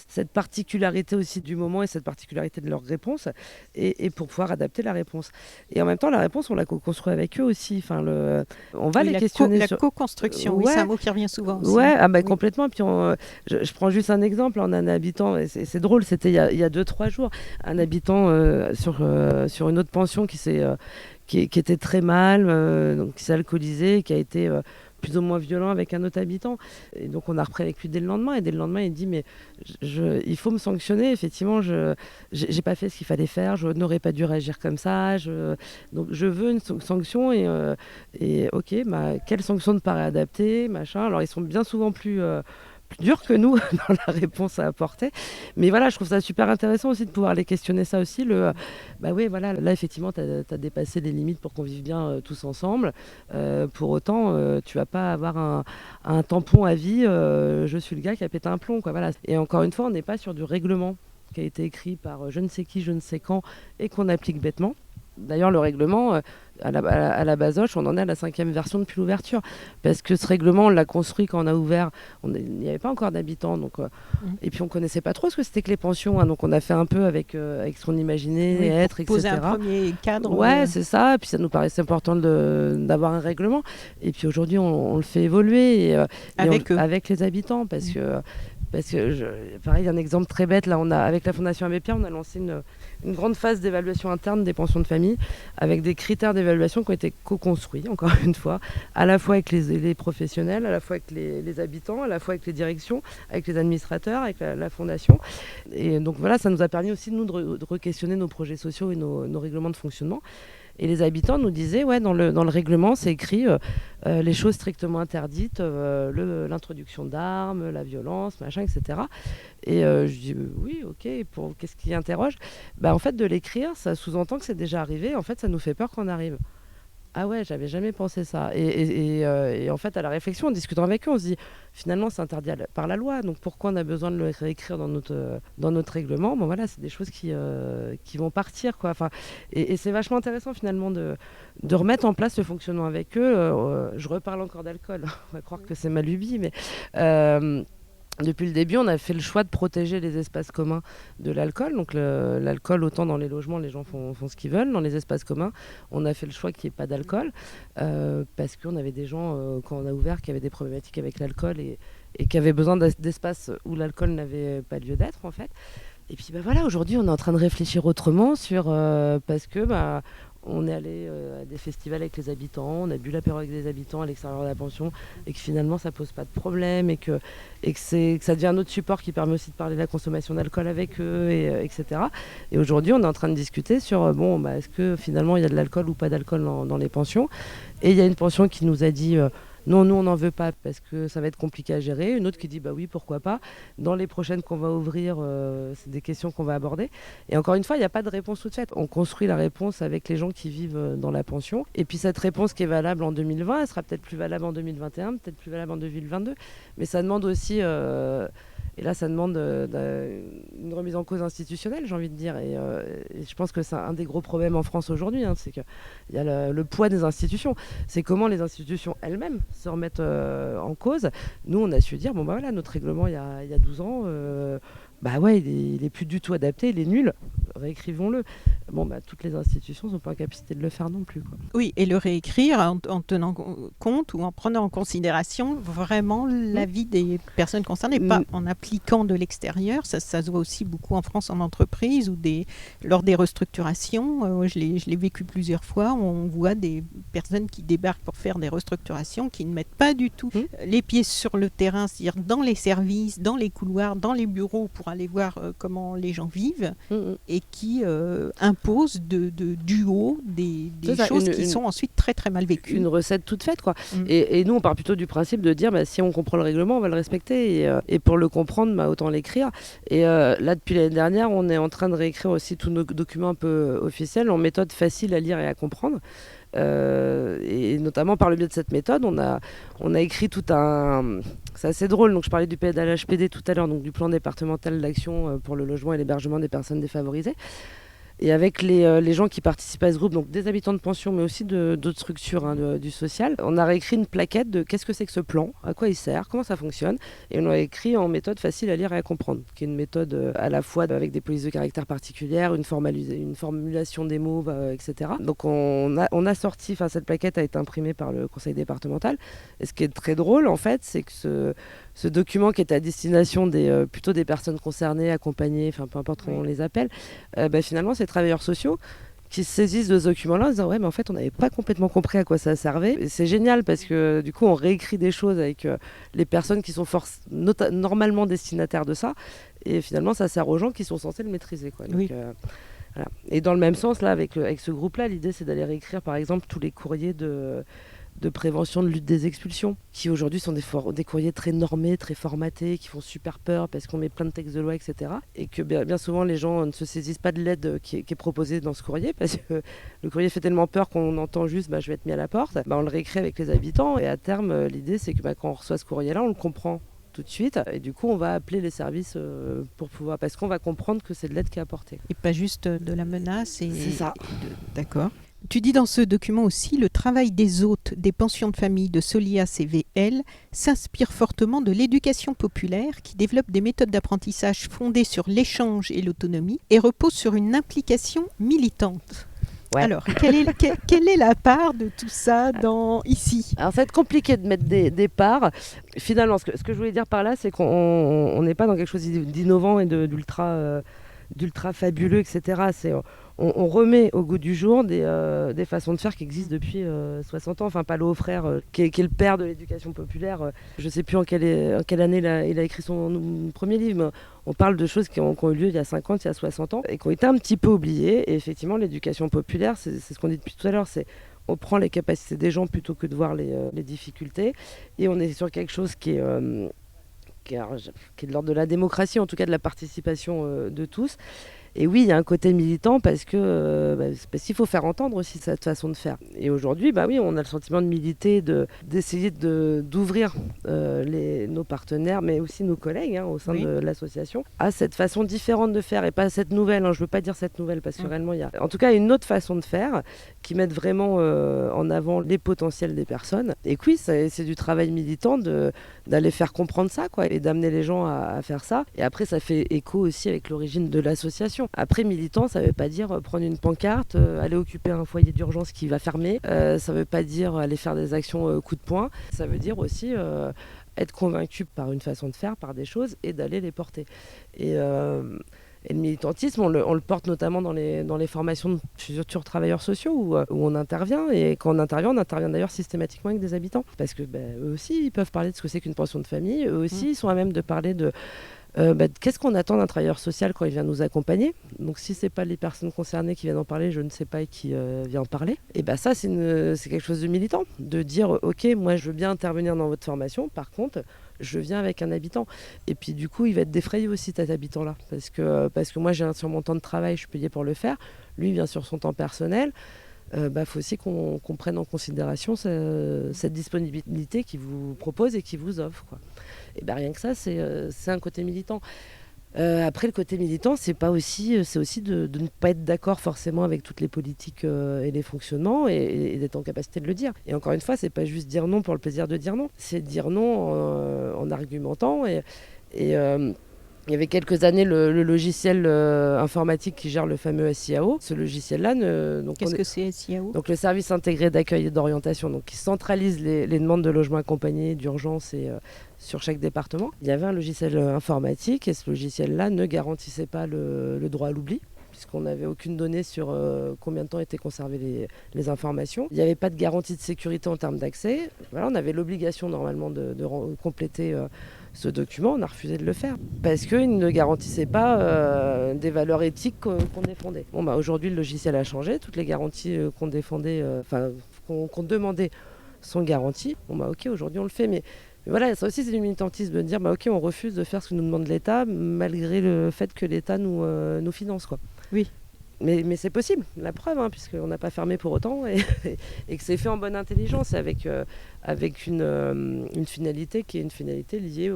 cette particularité aussi du moment et cette particularité de leur réponse, et pour pouvoir adapter la réponse. Et en même temps, la réponse, on la co-construit avec eux aussi. On va les questionner. La co-construction, oui, c'est un mot qui revient souvent aussi. Ouais, complètement. Puis je prends juste un exemple, un habitant, et c'est drôle, c'était il y a 2-3 jours, un habitant sur une autre pension qui était très mal, donc qui s'est alcoolisé, qui a été plus ou moins violent avec un autre habitant. Et donc on a repris avec lui dès le lendemain. Et dès le lendemain, il dit mais il faut me sanctionner. Effectivement, j'ai pas fait ce qu'il fallait faire. Je n'aurais pas dû réagir comme ça. Donc je veux une sanction. Et ok, quelle sanction te paraît adaptée, machin. Alors ils sont bien souvent plus dur que nous dans la réponse à apporter. Mais voilà, je trouve ça super intéressant aussi de pouvoir les questionner ça aussi. Là effectivement, tu as dépassé les limites pour qu'on vive bien tous ensemble. Pour autant, tu vas pas avoir un tampon à vie, je suis le gars qui a pété un plomb, quoi. Voilà. Et encore une fois, on n'est pas sur du règlement qui a été écrit par je ne sais qui, je ne sais quand, et qu'on applique bêtement. D'ailleurs, le règlement, à la Basoche, on en est à la 5e version depuis l'ouverture. Parce que ce règlement, on l'a construit quand on a ouvert. Il n'y avait pas encore d'habitants. Et puis, on ne connaissait pas trop ce que c'était que les pensions. Donc, on a fait un peu avec ce qu'on imaginait être, etc. Poser un premier cadre. Ouais, c'est ça. Et puis, ça nous paraissait important d'avoir un règlement. Et puis, aujourd'hui, on le fait évoluer avec les habitants. Parce que pareil, un exemple très bête, là, avec la Fondation Abbé Pierre, on a lancé une grande phase d'évaluation interne des pensions de famille, avec des critères d'évaluation qui ont été co-construits, encore une fois, à la fois avec les professionnels, à la fois avec les habitants, à la fois avec les directions, avec les administrateurs, avec la Fondation. Et donc voilà, ça nous a permis aussi, nous, de re-questionner nos projets sociaux et nos règlements de fonctionnement. Et les habitants nous disaient, dans le règlement, c'est écrit les choses strictement interdites, l'introduction d'armes, la violence, machin, etc. Et je dis, oui, ok, qu'est-ce qui interroge ? En fait, de l'écrire, ça sous-entend que c'est déjà arrivé. En fait, ça nous fait peur qu'on arrive. Ah ouais, j'avais jamais pensé ça. Et en fait, à la réflexion, en discutant avec eux, on se dit, finalement, c'est interdit par la loi, donc pourquoi on a besoin de le réécrire dans notre règlement? Bon voilà, c'est des choses qui vont partir, quoi. Enfin, et c'est vachement intéressant, finalement, de remettre en place ce fonctionnement avec eux. Je reparle encore d'alcool, on va croire que c'est ma lubie, mais... depuis le début, on a fait le choix de protéger les espaces communs de l'alcool. Donc l'alcool, autant dans les logements, les gens font ce qu'ils veulent. Dans les espaces communs, on a fait le choix qu'il n'y ait pas d'alcool parce qu'on avait des gens, quand on a ouvert, qui avaient des problématiques avec l'alcool et qui avaient besoin d'espaces où l'alcool n'avait pas lieu d'être, en fait. Et puis voilà, aujourd'hui, on est en train de réfléchir autrement parce que on est allé à des festivals avec les habitants, on a bu l'apéro avec des habitants à l'extérieur de la pension et que finalement ça pose pas de problème et que ça devient un autre support qui permet aussi de parler de la consommation d'alcool avec eux, etc. Et aujourd'hui, on est en train de discuter sur est-ce que finalement il y a de l'alcool ou pas d'alcool dans les pensions. Et il y a une pension qui nous a dit non, nous on n'en veut pas parce que ça va être compliqué à gérer. Une autre qui dit bah oui, pourquoi pas. Dans les prochaines qu'on va ouvrir, c'est des questions qu'on va aborder. Et encore une fois, il n'y a pas de réponse toute faite. On construit la réponse avec les gens qui vivent dans la pension. Et puis cette réponse qui est valable en 2020, elle sera peut-être plus valable en 2021, peut-être plus valable en 2022. Mais ça demande aussi... et là, ça demande une remise en cause institutionnelle, j'ai envie de dire. Et je pense que c'est un des gros problèmes en France aujourd'hui, c'est qu'il y a le poids des institutions. C'est comment les institutions elles-mêmes se remettent en cause. Nous, on a su dire, voilà, notre règlement, il y a 12 ans, il est plus du tout adapté, il est nul. Réécrivons-le. Toutes les institutions ne sont pas en capacité de le faire non plus, quoi. Oui, et le réécrire en tenant compte ou en prenant en considération vraiment l'avis des personnes concernées, pas en appliquant de l'extérieur. Ça se voit aussi beaucoup en France en entreprise ou lors des restructurations. Je l'ai vécu plusieurs fois. On voit des personnes qui débarquent pour faire des restructurations qui ne mettent pas du tout les pieds sur le terrain, c'est-à-dire dans les services, dans les couloirs, dans les bureaux pour aller voir comment les gens vivent et qui imposent du haut des choses qui sont ensuite très très mal vécues. Une recette toute faite, quoi. Et nous, on part plutôt du principe de dire si on comprend le règlement, on va le respecter. Et pour le comprendre, autant l'écrire. Et là, depuis l'année dernière, on est en train de réécrire aussi tous nos documents un peu officiels en méthode facile à lire et à comprendre. Et notamment par le biais de cette méthode, on a écrit tout un... C'est assez drôle, donc je parlais du PDLHPD tout à l'heure, donc du plan départemental d'action pour le logement et l'hébergement des personnes défavorisées. Et avec les gens qui participent à ce groupe, donc des habitants de pension, mais aussi d'autres structures du social, on a réécrit une plaquette de qu'est-ce que c'est que ce plan, à quoi il sert, comment ça fonctionne. Et on l'a écrit en méthode facile à lire et à comprendre, qui est une méthode à la fois avec des polices de caractère particulières, une formulation des mots, etc. Donc on a sorti, cette plaquette a été imprimée par le conseil départemental. Et ce qui est très drôle, en fait, c'est que ce document qui est à destination plutôt des personnes concernées, accompagnées, peu importe comment on les appelle, finalement, c'est travailleurs sociaux qui se saisissent de ce document-là en disant mais en fait on n'avait pas complètement compris à quoi ça servait. Et c'est génial parce que du coup on réécrit des choses avec les personnes qui sont normalement destinataires de ça et finalement ça sert aux gens qui sont censés le maîtriser, quoi. Donc, voilà. Et dans le même sens là avec ce groupe-là, l'idée c'est d'aller réécrire par exemple tous les courriers de prévention de lutte des expulsions, qui aujourd'hui sont des courriers très normés, très formatés, qui font super peur parce qu'on met plein de textes de loi, etc. Et que bien souvent les gens ne se saisissent pas de l'aide qui est proposée dans ce courrier, parce que le courrier fait tellement peur qu'on entend juste je vais être mis à la porte. On le réécrit avec les habitants et à terme l'idée c'est que quand on reçoit ce courrier-là, on le comprend tout de suite et du coup on va appeler les services pour pouvoir, parce qu'on va comprendre que c'est de l'aide qui est apportée. Et pas juste de la menace. C'est ça. D'accord. Tu dis dans ce document aussi, le travail des hôtes des pensions de famille de Solia CVL s'inspire fortement de l'éducation populaire qui développe des méthodes d'apprentissage fondées sur l'échange et l'autonomie et repose sur une implication militante. Ouais. Alors, quelle est la part de tout ça ici ? Alors, ça va être compliqué de mettre des parts. Finalement, ce que je voulais dire par là, c'est qu'on n'est pas dans quelque chose d'innovant et d'ultra fabuleux, etc. On remet au goût du jour des façons de faire qui existent depuis 60 ans. Enfin, Palo Frère, qui est le père de l'éducation populaire. Je ne sais plus en quelle année il a écrit son premier livre. Mais on parle de choses qui ont eu lieu il y a 50, il y a 60 ans et qui ont été un petit peu oubliées. Et effectivement, l'éducation populaire, c'est ce qu'on dit depuis tout à l'heure, c'est on prend les capacités des gens plutôt que de voir les difficultés. Et on est sur quelque chose qui est de l'ordre de la démocratie, en tout cas de la participation de tous. Et oui, il y a un côté militant parce qu'il faut faire entendre aussi cette façon de faire. Et aujourd'hui, oui, on a le sentiment de militer, d'essayer d'ouvrir nos partenaires, mais aussi nos collègues au sein de l'association, à cette façon différente de faire et pas cette nouvelle. Je ne veux pas dire cette nouvelle parce que réellement, il y a en tout cas une autre façon de faire qui mette vraiment en avant les potentiels des personnes. Et oui, c'est du travail militant d'aller faire comprendre ça, quoi, et d'amener les gens à faire ça. Et après, ça fait écho aussi avec l'origine de l'association. Après, militant, ça ne veut pas dire prendre une pancarte, aller occuper un foyer d'urgence qui va fermer. Ça ne veut pas dire aller faire des actions coup de poing. Ça veut dire aussi être convaincu par une façon de faire, par des choses, et d'aller les porter. Et le militantisme, on le porte notamment dans les formations de futurs travailleurs sociaux où on intervient. Et quand on intervient d'ailleurs systématiquement avec des habitants. Parce que eux aussi, ils peuvent parler de ce que c'est qu'une pension de famille. Eux aussi, ils sont à même de parler de qu'est-ce qu'on attend d'un travailleur social quand il vient nous accompagner. Donc si ce n'est pas les personnes concernées qui viennent en parler, je ne sais pas qui vient en parler. Et ça, c'est quelque chose de militant. De dire, ok, moi je veux bien intervenir dans votre formation, par contre, je viens avec un habitant. Et puis du coup, il va être défrayé aussi cet habitant-là. Parce que moi, j'ai sur mon temps de travail, je suis payée pour le faire. Lui, il vient sur son temps personnel. Faut aussi qu'on prenne en considération cette disponibilité qu'il vous propose et qu'il vous offre, quoi. Et rien que ça, c'est un côté militant. Après, le côté militant, c'est aussi de ne pas être d'accord forcément avec toutes les politiques et les fonctionnements et d'être en capacité de le dire. Et encore une fois, c'est pas juste dire non pour le plaisir de dire non, c'est dire non en argumentant et il y avait quelques années le logiciel informatique qui gère le fameux SIAO. Ce logiciel-là... Qu'est-ce que c'est SIAO ? Donc le service intégré d'accueil et d'orientation, donc qui centralise les demandes de logement accompagné, d'urgence et sur chaque département. Il y avait un logiciel informatique et ce logiciel-là ne garantissait pas le droit à l'oubli, puisqu'on n'avait aucune donnée sur combien de temps étaient conservées les informations. Il n'y avait pas de garantie de sécurité en termes d'accès. Voilà, on avait l'obligation normalement de compléter ce document. On a refusé de le faire parce qu'il ne garantissait pas des valeurs éthiques qu'on défendait. Aujourd'hui, le logiciel a changé. Toutes les garanties qu'on défendait, qu'on demandait sont garanties. Ok, aujourd'hui on le fait, mais voilà, ça aussi c'est du militantisme de dire ok, on refuse de faire ce que nous demande l'État malgré le fait que l'État nous finance, quoi. Oui. Mais c'est possible, la preuve, puisqu'on n'a pas fermé pour autant et que c'est fait en bonne intelligence avec une finalité qui est une finalité liée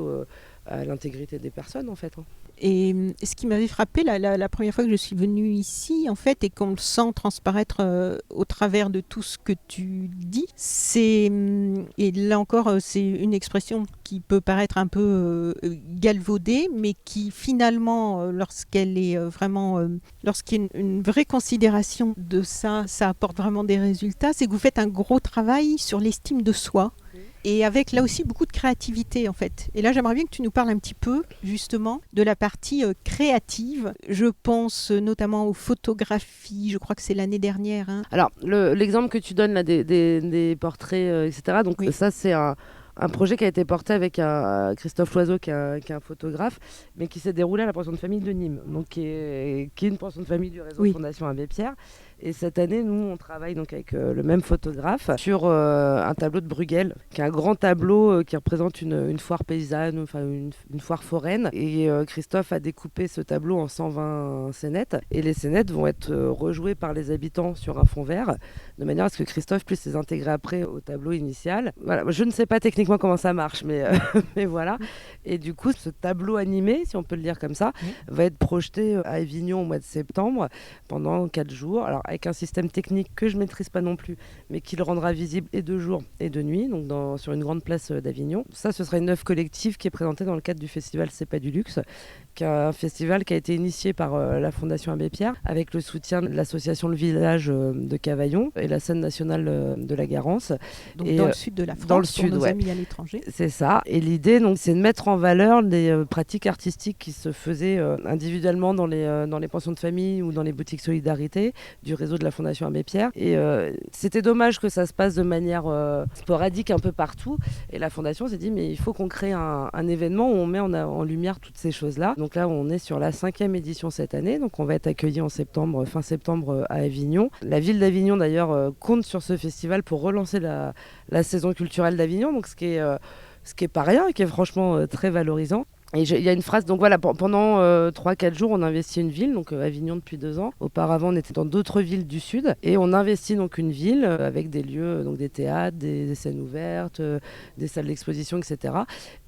à l'intégrité des personnes, en fait. Et ce qui m'avait frappé la première fois que je suis venue ici, en fait, et qu'on le sent transparaître au travers de tout ce que tu dis, et là encore, c'est une expression qui peut paraître un peu galvaudée, mais qui finalement, lorsqu'elle est lorsqu'il y a une vraie considération de ça apporte vraiment des résultats, c'est que vous faites un gros travail sur l'estime de soi. Et avec là aussi beaucoup de créativité en fait. Et là j'aimerais bien que tu nous parles un petit peu justement de la partie créative. Je pense notamment aux photographies, je crois que c'est l'année dernière. Alors l'exemple que tu donnes là des portraits, etc. Donc ça c'est un projet qui a été porté avec Christophe Loiseau qui est un photographe, mais qui s'est déroulé à la pension de famille de Nîmes, donc qui est une pension de famille du réseau Fondation Abbé Pierre. Et cette année, nous, on travaille donc avec le même photographe sur un tableau de Bruegel, qui est un grand tableau qui représente une foire paysanne, enfin une foire foraine. Et Christophe a découpé ce tableau en 120 scénettes. Et les scénettes vont être rejouées par les habitants sur un fond vert, de manière à ce que Christophe puisse les intégrer après au tableau initial. Voilà, je ne sais pas techniquement comment ça marche, mais voilà. Et du coup, ce tableau animé, si on peut le dire comme ça, va être projeté à Avignon au mois de septembre pendant 4 jours. Alors, avec un système technique que je ne maîtrise pas non plus, mais qui le rendra visible et de jour et de nuit, donc sur une grande place d'Avignon. Ça, ce sera une œuvre collective qui est présentée dans le cadre du festival C'est pas du luxe, qui est un festival qui a été initié par la Fondation Abbé Pierre, avec le soutien de l'association Le Village de Cavaillon et la scène nationale de la Garance. Donc dans le sud de la France, dans le sud, pour nos amis à l'étranger. C'est ça. Et l'idée, donc, c'est de mettre en valeur des pratiques artistiques qui se faisaient individuellement dans les pensions de famille ou dans les boutiques solidarité du réseau de la Fondation Abbé Pierre. Et c'était dommage que ça se passe de manière sporadique un peu partout. Et la Fondation s'est dit, mais il faut qu'on crée un événement où on met en lumière toutes ces choses-là. Donc là, on est sur la 5e édition cette année. Donc on va être accueillis fin septembre à Avignon. La ville d'Avignon, d'ailleurs, compte sur ce festival pour relancer la saison culturelle d'Avignon. Donc ce qui est pas rien et qui est franchement très valorisant. Et il y a une phrase, donc voilà, pendant 3-4 jours, on investit une ville, donc Avignon depuis 2 ans. Auparavant, on était dans d'autres villes du sud, et on investit donc une ville avec des lieux, donc des théâtres, des scènes ouvertes, des salles d'exposition, etc.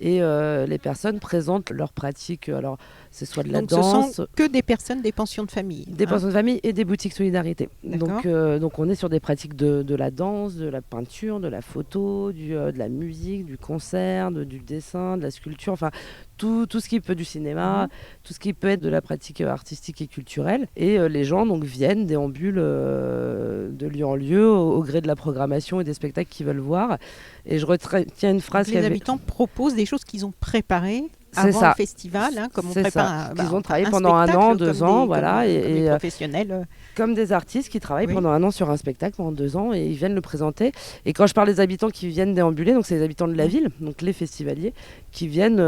Et les personnes présentent leurs pratiques, alors c'est soit de la Donc danse, ce sont que des personnes des pensions de famille. des pensions de famille et des boutiques solidarité. Donc on est sur des pratiques de la danse, de la peinture, de la photo, de la musique, du concert, du dessin, de la sculpture, enfin tout ce qui peut, du cinéma, tout ce qui peut être de la pratique artistique et culturelle. Et les gens donc viennent, déambulent de lieu en lieu au gré de la programmation et des spectacles qu'ils veulent voir. Et je retiens une phrase. Les habitants proposent des choses qu'ils ont préparées C'est avant ça. le festival, comme on prépare Ils ont travaillé pendant 1 an, 2 ans, voilà, comme des professionnels. Comme des artistes qui travaillent pendant 1 an sur un spectacle, pendant 2 ans, et ils viennent le présenter. Et quand je parle des habitants qui viennent déambuler, donc c'est les habitants de la ville, donc les festivaliers, qui viennent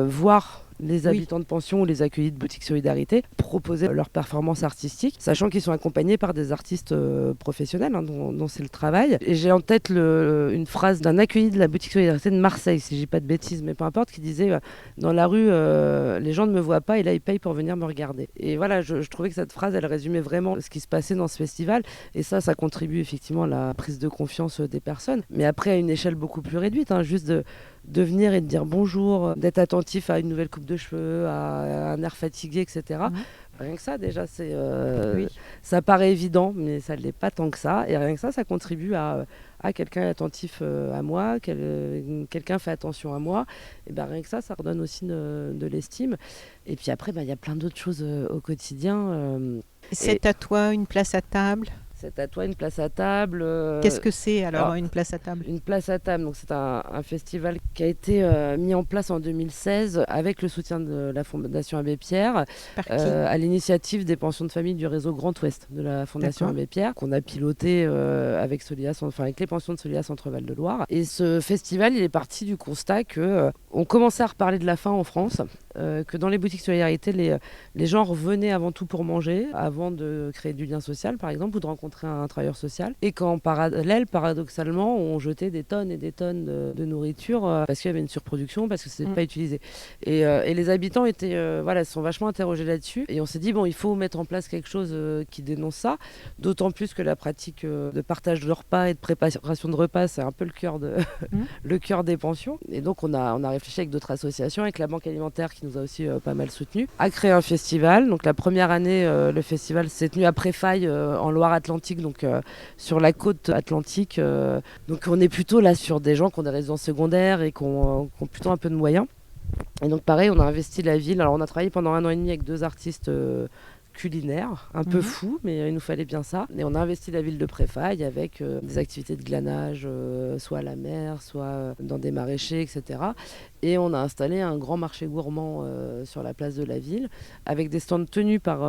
voir les habitants de pension ou les accueillis de boutiques solidarité proposer leurs performances artistiques, sachant qu'ils sont accompagnés par des artistes professionnels dont c'est le travail. Et j'ai en tête une phrase d'un accueilli de la boutique solidarité de Marseille, si je dis pas de bêtises, mais peu importe, qui disait dans la rue, les gens ne me voient pas et là ils payent pour venir me regarder. Et voilà, je trouvais que cette phrase, elle résumait vraiment ce qui se passait dans ce festival. Et ça contribue effectivement à la prise de confiance des personnes. Mais après, à une échelle beaucoup plus réduite, juste de venir et de dire bonjour, d'être attentif à une nouvelle coupe de cheveux, à un air fatigué, etc. Rien que ça, déjà, ça paraît évident, mais ça ne l'est pas tant que ça. Et rien que ça contribue à quelqu'un est attentif à moi, quelqu'un fait attention à moi. Et ben, rien que ça redonne aussi de l'estime. Et puis après, il y a plein d'autres choses au quotidien. C'est à toi une place à table. C'est à toi une place à table. Qu'est-ce que c'est alors une place à table ? Une place à table, donc c'est un festival qui a été mis en place en 2016 avec le soutien de la Fondation Abbé Pierre, à l'initiative des pensions de famille du réseau Grand Ouest de la Fondation Abbé Pierre, qu'on a piloté avec les pensions de Solias Centre-Val de Loire. Et ce festival, il est parti du constat qu'on commençait à reparler de la faim en France, que dans les boutiques solidarité, les gens revenaient avant tout pour manger, avant de créer du lien social par exemple, ou de rencontrer un travailleur social, et qu'en parallèle, paradoxalement, on jetait des tonnes et des tonnes de nourriture parce qu'il y avait une surproduction, parce que c'était pas utilisé. Et les habitants sont vachement interrogés là-dessus, et on s'est dit il faut mettre en place quelque chose qui dénonce ça, d'autant plus que la pratique de partage de repas et de préparation de repas, c'est un peu le cœur des pensions. Et donc on a réfléchi avec d'autres associations, avec la Banque Alimentaire qui nous a aussi pas mal soutenus, à créer un festival. Donc la première année, le festival s'est tenu à Préfaille en Loire-Atlantique, donc sur la côte atlantique. Donc on est plutôt là sur des gens qui ont des résidences secondaires et qui ont plutôt un peu de moyens. Et donc pareil, on a investi la ville. Alors on a travaillé pendant 1 an et demi avec 2 artistes culinaire, un peu fou, mais il nous fallait bien ça. Et on a investi la ville de Préfaille avec des activités de glanage, soit à la mer, soit dans des maraîchers, etc. Et on a installé un grand marché gourmand sur la place de la ville, avec des stands tenus par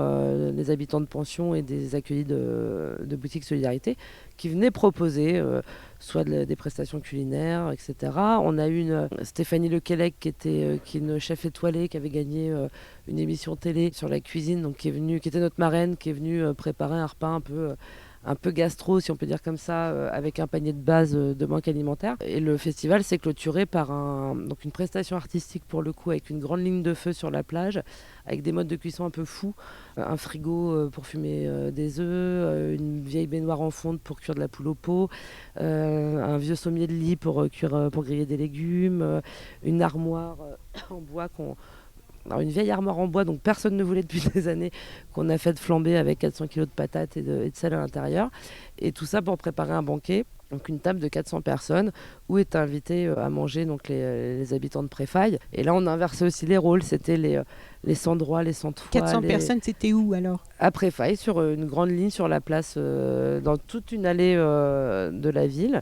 les habitants de pension et des accueillis de boutiques solidarité, qui venaient proposer soit des prestations culinaires, etc. On a eu Stéphanie Lequelec, qui est une chef étoilée, qui avait gagné une émission télé sur la cuisine, donc qui était notre marraine, qui est venue préparer un repas un peu gastro, si on peut dire comme ça, avec un panier de base de Banque Alimentaire. Et le festival s'est clôturé par une prestation artistique pour le coup, avec une grande ligne de feu sur la plage, avec des modes de cuisson un peu fous, un frigo pour fumer des œufs, une vieille baignoire en fonte pour cuire de la poule au pot, un vieux sommier de lit pour griller des légumes, une armoire en bois une vieille armoire en bois, donc personne ne voulait depuis des années, qu'on a fait flamber avec 400 kg de patates et de sel à l'intérieur. Et tout ça pour préparer un banquet, donc une table de 400 personnes, où étaient invités à manger donc les habitants de Préfaille. Et là, on a inversé aussi les rôles, c'était les sans-droits, les sans-toits. 400 personnes, c'était où alors ? À Préfaille, sur une grande ligne sur la place, dans toute une allée de la ville.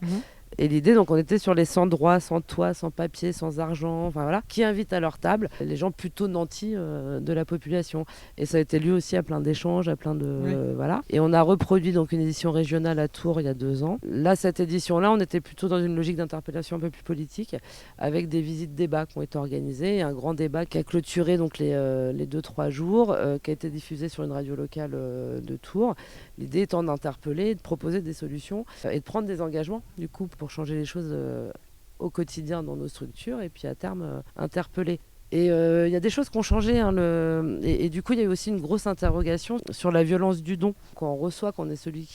Et l'idée, donc on était sur les sans droit, sans toit, sans papier, sans argent, enfin voilà, qui invitent à leur table les gens plutôt nantis de la population. Et ça a été lieu aussi à plein d'échanges, à plein de voilà. Et on a reproduit donc une édition régionale à Tours il y a 2 ans. Là, cette édition-là, on était plutôt dans une logique d'interpellation un peu plus politique, avec des visites débats qui ont été organisées, et un grand débat qui a clôturé donc les 2-3 jours, qui a été diffusé sur une radio locale de Tours. L'idée étant d'interpeller, de proposer des solutions et de prendre des engagements du coup pour changer les choses au quotidien dans nos structures, et puis à terme interpeller. Et il y a des choses qui ont changé. Hein, et du coup, il y a eu aussi une grosse interrogation sur la violence du don. Quand on reçoit, quand on est celui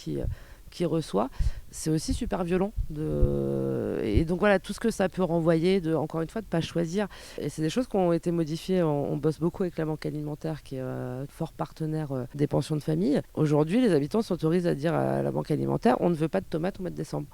qui reçoit, c'est aussi super violent. Et donc voilà, tout ce que ça peut renvoyer, encore une fois, de ne pas choisir. Et c'est des choses qui ont été modifiées. On bosse beaucoup avec la Banque alimentaire, qui est fort partenaire des pensions de famille. Aujourd'hui, les habitants s'autorisent à dire à la Banque alimentaire, on ne veut pas de tomates au mois de décembre.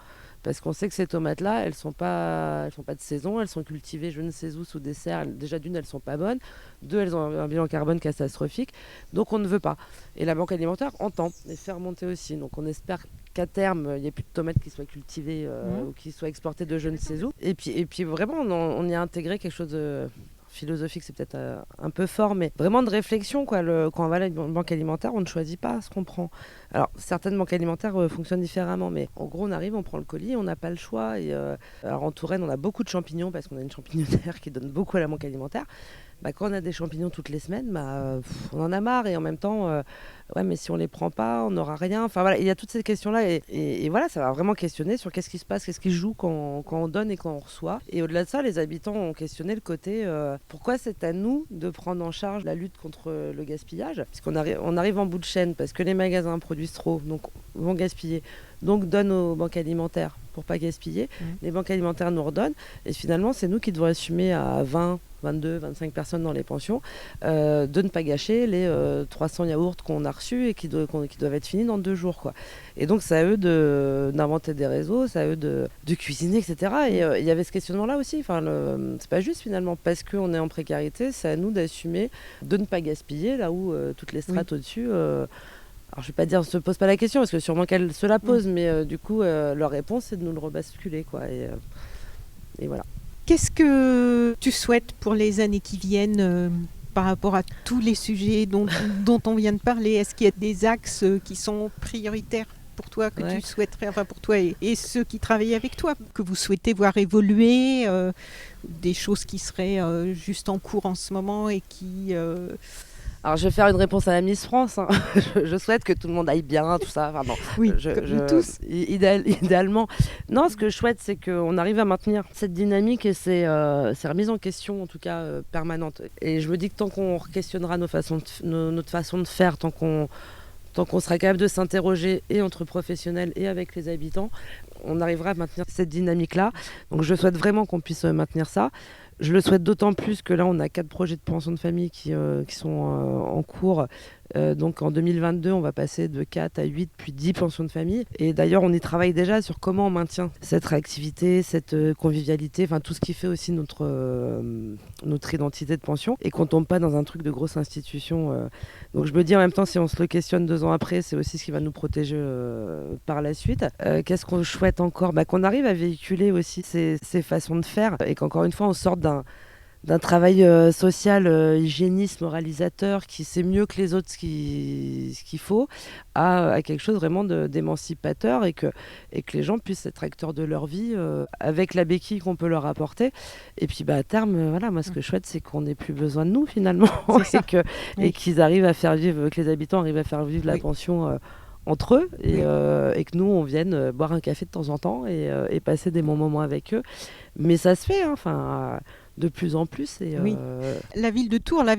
Parce qu'on sait que ces tomates-là, elles sont pas de saison, elles sont cultivées je ne sais où sous des serres. Déjà d'une, elles sont pas bonnes. Deux, elles ont un bilan carbone catastrophique. Donc on ne veut pas. Et la Banque alimentaire entend et fait remonter aussi. Donc on espère qu'à terme, il n'y ait plus de tomates qui soient cultivées ou qui soient exportées de je ne sais où. Et puis vraiment, on y a intégré quelque chose de philosophique, c'est peut-être un peu fort, mais vraiment de réflexion, quoi. Quand on va à une banque alimentaire, on ne choisit pas ce qu'on prend. Alors, certaines banques alimentaires fonctionnent différemment, mais en gros, on arrive, on prend le colis, on n'a pas le choix. Et, alors, en Touraine, on a beaucoup de champignons parce qu'on a une champignonnière qui donne beaucoup à la banque alimentaire. Quand on a des champignons toutes les semaines, on en a marre. Et en même temps, ouais, mais si on les prend pas, on n'aura rien. Enfin voilà, il y a toutes ces questions-là. Et voilà, ça va vraiment questionner sur qu'est-ce qui se passe, qu'est-ce qui joue quand on donne et quand on reçoit. Et au-delà de ça, les habitants ont questionné le côté pourquoi c'est à nous de prendre en charge la lutte contre le gaspillage, puisqu'on arrive en bout de chaîne, parce que les magasins produisent trop, donc vont gaspiller. Donc donnent aux banques alimentaires pour pas gaspiller. Les banques alimentaires nous redonnent. Et finalement, c'est nous qui devons assumer à 20, 22, 25 personnes dans les pensions de ne pas gâcher les 300 yaourts qu'on a reçus et qui doivent être finis dans 2 jours, quoi. Et donc c'est à eux d'inventer des réseaux, c'est à eux de cuisiner, etc. Et il y avait ce questionnement-là aussi. Enfin, c'est pas juste finalement, parce qu'on est en précarité, c'est à nous d'assumer de ne pas gaspiller là où toutes les strates au-dessus... alors je ne vais pas dire ne se pose pas la question, parce que sûrement qu'elle se la pose, mais du coup, leur réponse, c'est de nous le rebasculer, quoi. Et voilà. Qu'est-ce que tu souhaites pour les années qui viennent par rapport à tous les sujets dont on vient de parler? Est-ce qu'il y a des axes qui sont prioritaires pour toi, que tu souhaiterais, enfin pour toi et ceux qui travaillent avec toi, que vous souhaitez voir évoluer, des choses qui seraient juste en cours en ce moment et qui... Alors je vais faire une réponse à la Miss France. Hein. Je souhaite que tout le monde aille bien, tout ça. Enfin, bon, oui, comme tous. Idéalement. Non, ce que je souhaite, c'est qu'on arrive à maintenir cette dynamique et ces remises en question, en tout cas permanentes. Et je me dis que tant qu'on questionnera notre façon de faire, tant qu'on sera capable de s'interroger et entre professionnels et avec les habitants, on arrivera à maintenir cette dynamique-là. Donc je souhaite vraiment qu'on puisse maintenir ça. Je le souhaite d'autant plus que là, on a 4 projets de pension de famille qui sont en cours. Donc en 2022, on va passer de 4 à 8, puis 10 pensions de famille. Et d'ailleurs, on y travaille déjà sur comment on maintient cette réactivité, cette convivialité, enfin tout ce qui fait aussi notre identité de pension. Et qu'on ne tombe pas dans un truc de grosse institution. Donc je me dis en même temps, si on se le questionne 2 ans après, c'est aussi ce qui va nous protéger par la suite. Qu'est-ce qu'on souhaite encore ? Qu'on arrive à véhiculer aussi ces façons de faire et qu'encore une fois, on sorte d'un travail social, hygiéniste, moralisateur, qui sait mieux que les autres ce qu'il faut, à quelque chose vraiment d'émancipateur et que les gens puissent être acteurs de leur vie avec la béquille qu'on peut leur apporter. Et puis à terme, voilà, moi ce que je souhaite, c'est qu'on n'ait plus besoin de nous finalement et qu'ils arrivent à faire vivre, que les habitants arrivent à faire vivre la pension entre eux et que nous on vienne boire un café de temps en temps et passer des bons moments avec eux. Mais ça se fait, hein, de plus en plus. Oui. La ville de Tours, là,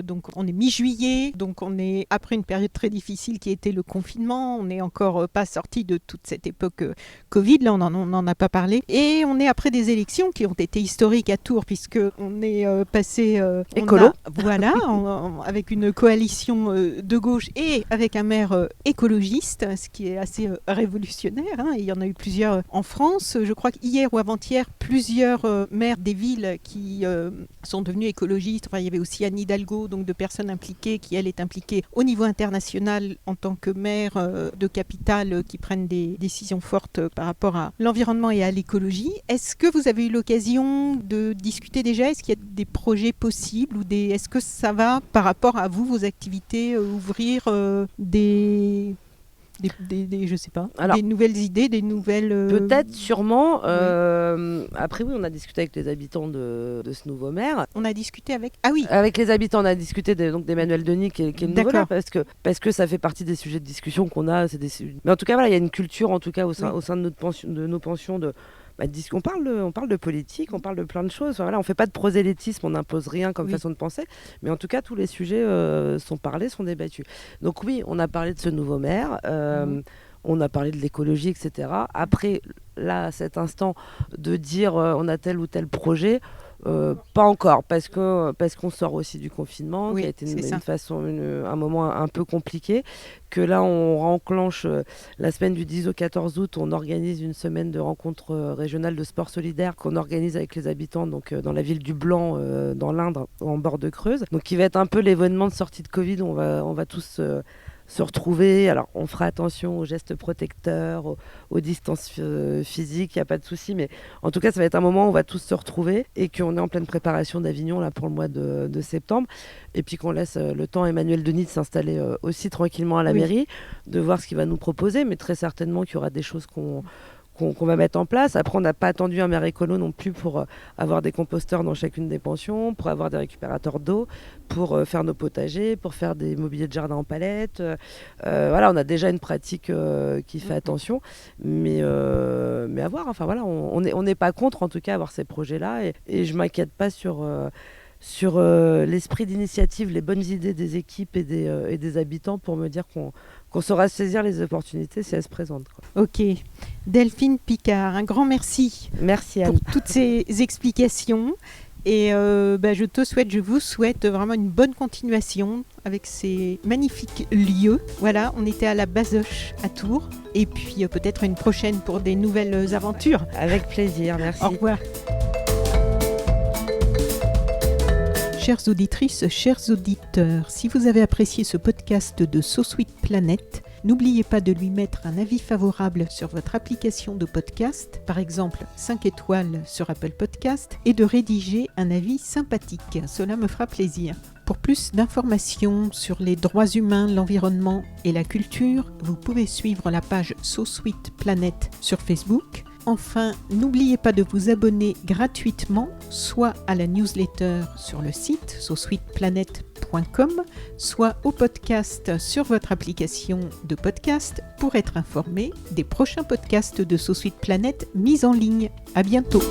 donc on est mi-juillet, donc on est après une période très difficile qui était le confinement. On n'est encore pas sorti de toute cette époque Covid, là on n'en a pas parlé. Et on est après des élections qui ont été historiques à Tours, puisque on est passé... écolo. Voilà, avec une coalition de gauche et avec un maire écologiste, ce qui est assez révolutionnaire. Hein. Il y en a eu plusieurs en France. Je crois qu'hier ou avant-hier, plusieurs maires des villes qui sont devenus écologistes. Enfin, il y avait aussi Anne Hidalgo, donc de personnes impliquées, qui elle est impliquée au niveau international en tant que maire de capitale qui prennent des décisions fortes par rapport à l'environnement et à l'écologie. Est-ce que vous avez eu l'occasion de discuter déjà ? Est-ce qu'il y a des projets possibles ou est-ce que ça va par rapport à vous, vos activités, ouvrir je sais pas, alors, des nouvelles idées, des nouvelles... Peut-être, sûrement. Oui. Après, oui, on a discuté avec les habitants de ce nouveau maire. On a discuté avec... Ah oui. Avec les habitants, on a discuté d'Emmanuel Denis, qui est le nouveau maire, parce que ça fait partie des sujets de discussion qu'on a. Mais en tout cas, voilà, il y a une culture, en tout cas, au sein de nos pensions, on parle de politique, on parle de plein de choses. Enfin, voilà, on fait pas de prosélytisme, on n'impose rien comme façon de penser, mais en tout cas tous les sujets sont parlés, sont débattus. Donc oui, on a parlé de ce nouveau maire. On a parlé de l'écologie, etc. Après, là, à cet instant, de dire on a tel ou tel projet, pas encore, parce qu'on sort aussi du confinement, qui a été un moment un peu compliqué, que là, on enclenche la semaine du 10 au 14 août, on organise une semaine de rencontres régionales de sport solidaire qu'on organise avec les habitants donc, dans la ville du Blanc, dans l'Indre, en bord de Creuse. Donc, qui va être un peu l'événement de sortie de Covid, on va tous... se retrouver. Alors, on fera attention aux gestes protecteurs, aux distances physiques, il n'y a pas de souci, mais en tout cas, ça va être un moment où on va tous se retrouver et qu'on est en pleine préparation d'Avignon là, pour le mois de septembre. Et puis qu'on laisse le temps à Emmanuel Denis de s'installer aussi tranquillement à la mairie, de voir ce qu'il va nous proposer, mais très certainement qu'il y aura des choses qu'on va mettre en place. Après, on n'a pas attendu un maire écolo non plus pour avoir des composteurs dans chacune des pensions, pour avoir des récupérateurs d'eau, pour faire nos potagers, pour faire des mobiliers de jardin en palette. Voilà, on a déjà une pratique qui fait attention, mais à voir. Enfin voilà, on n'est pas contre en tout cas avoir ces projets-là, et je m'inquiète pas sur l'esprit d'initiative, les bonnes idées des équipes et des habitants, pour me dire qu'on saura saisir les opportunités si elles se présentent, quoi. Ok. Delphine Picard, un grand merci. Merci Anne. Pour toutes ces explications. Et je vous souhaite vraiment une bonne continuation avec ces magnifiques lieux. Voilà, on était à la Bazoche à Tours. Et puis peut-être une prochaine pour des nouvelles aventures. Avec plaisir, merci. Au revoir. Chères auditrices, chers auditeurs, si vous avez apprécié ce podcast de So Sweet Planet, n'oubliez pas de lui mettre un avis favorable sur votre application de podcast, par exemple 5 étoiles sur Apple Podcast, et de rédiger un avis sympathique. Cela me fera plaisir. Pour plus d'informations sur les droits humains, l'environnement et la culture, vous pouvez suivre la page So Sweet Planet sur Facebook. Enfin, n'oubliez pas de vous abonner gratuitement, soit à la newsletter sur le site sosweetplanet.com, soit au podcast sur votre application de podcast pour être informé des prochains podcasts de So Sweet Planet mis en ligne. À bientôt.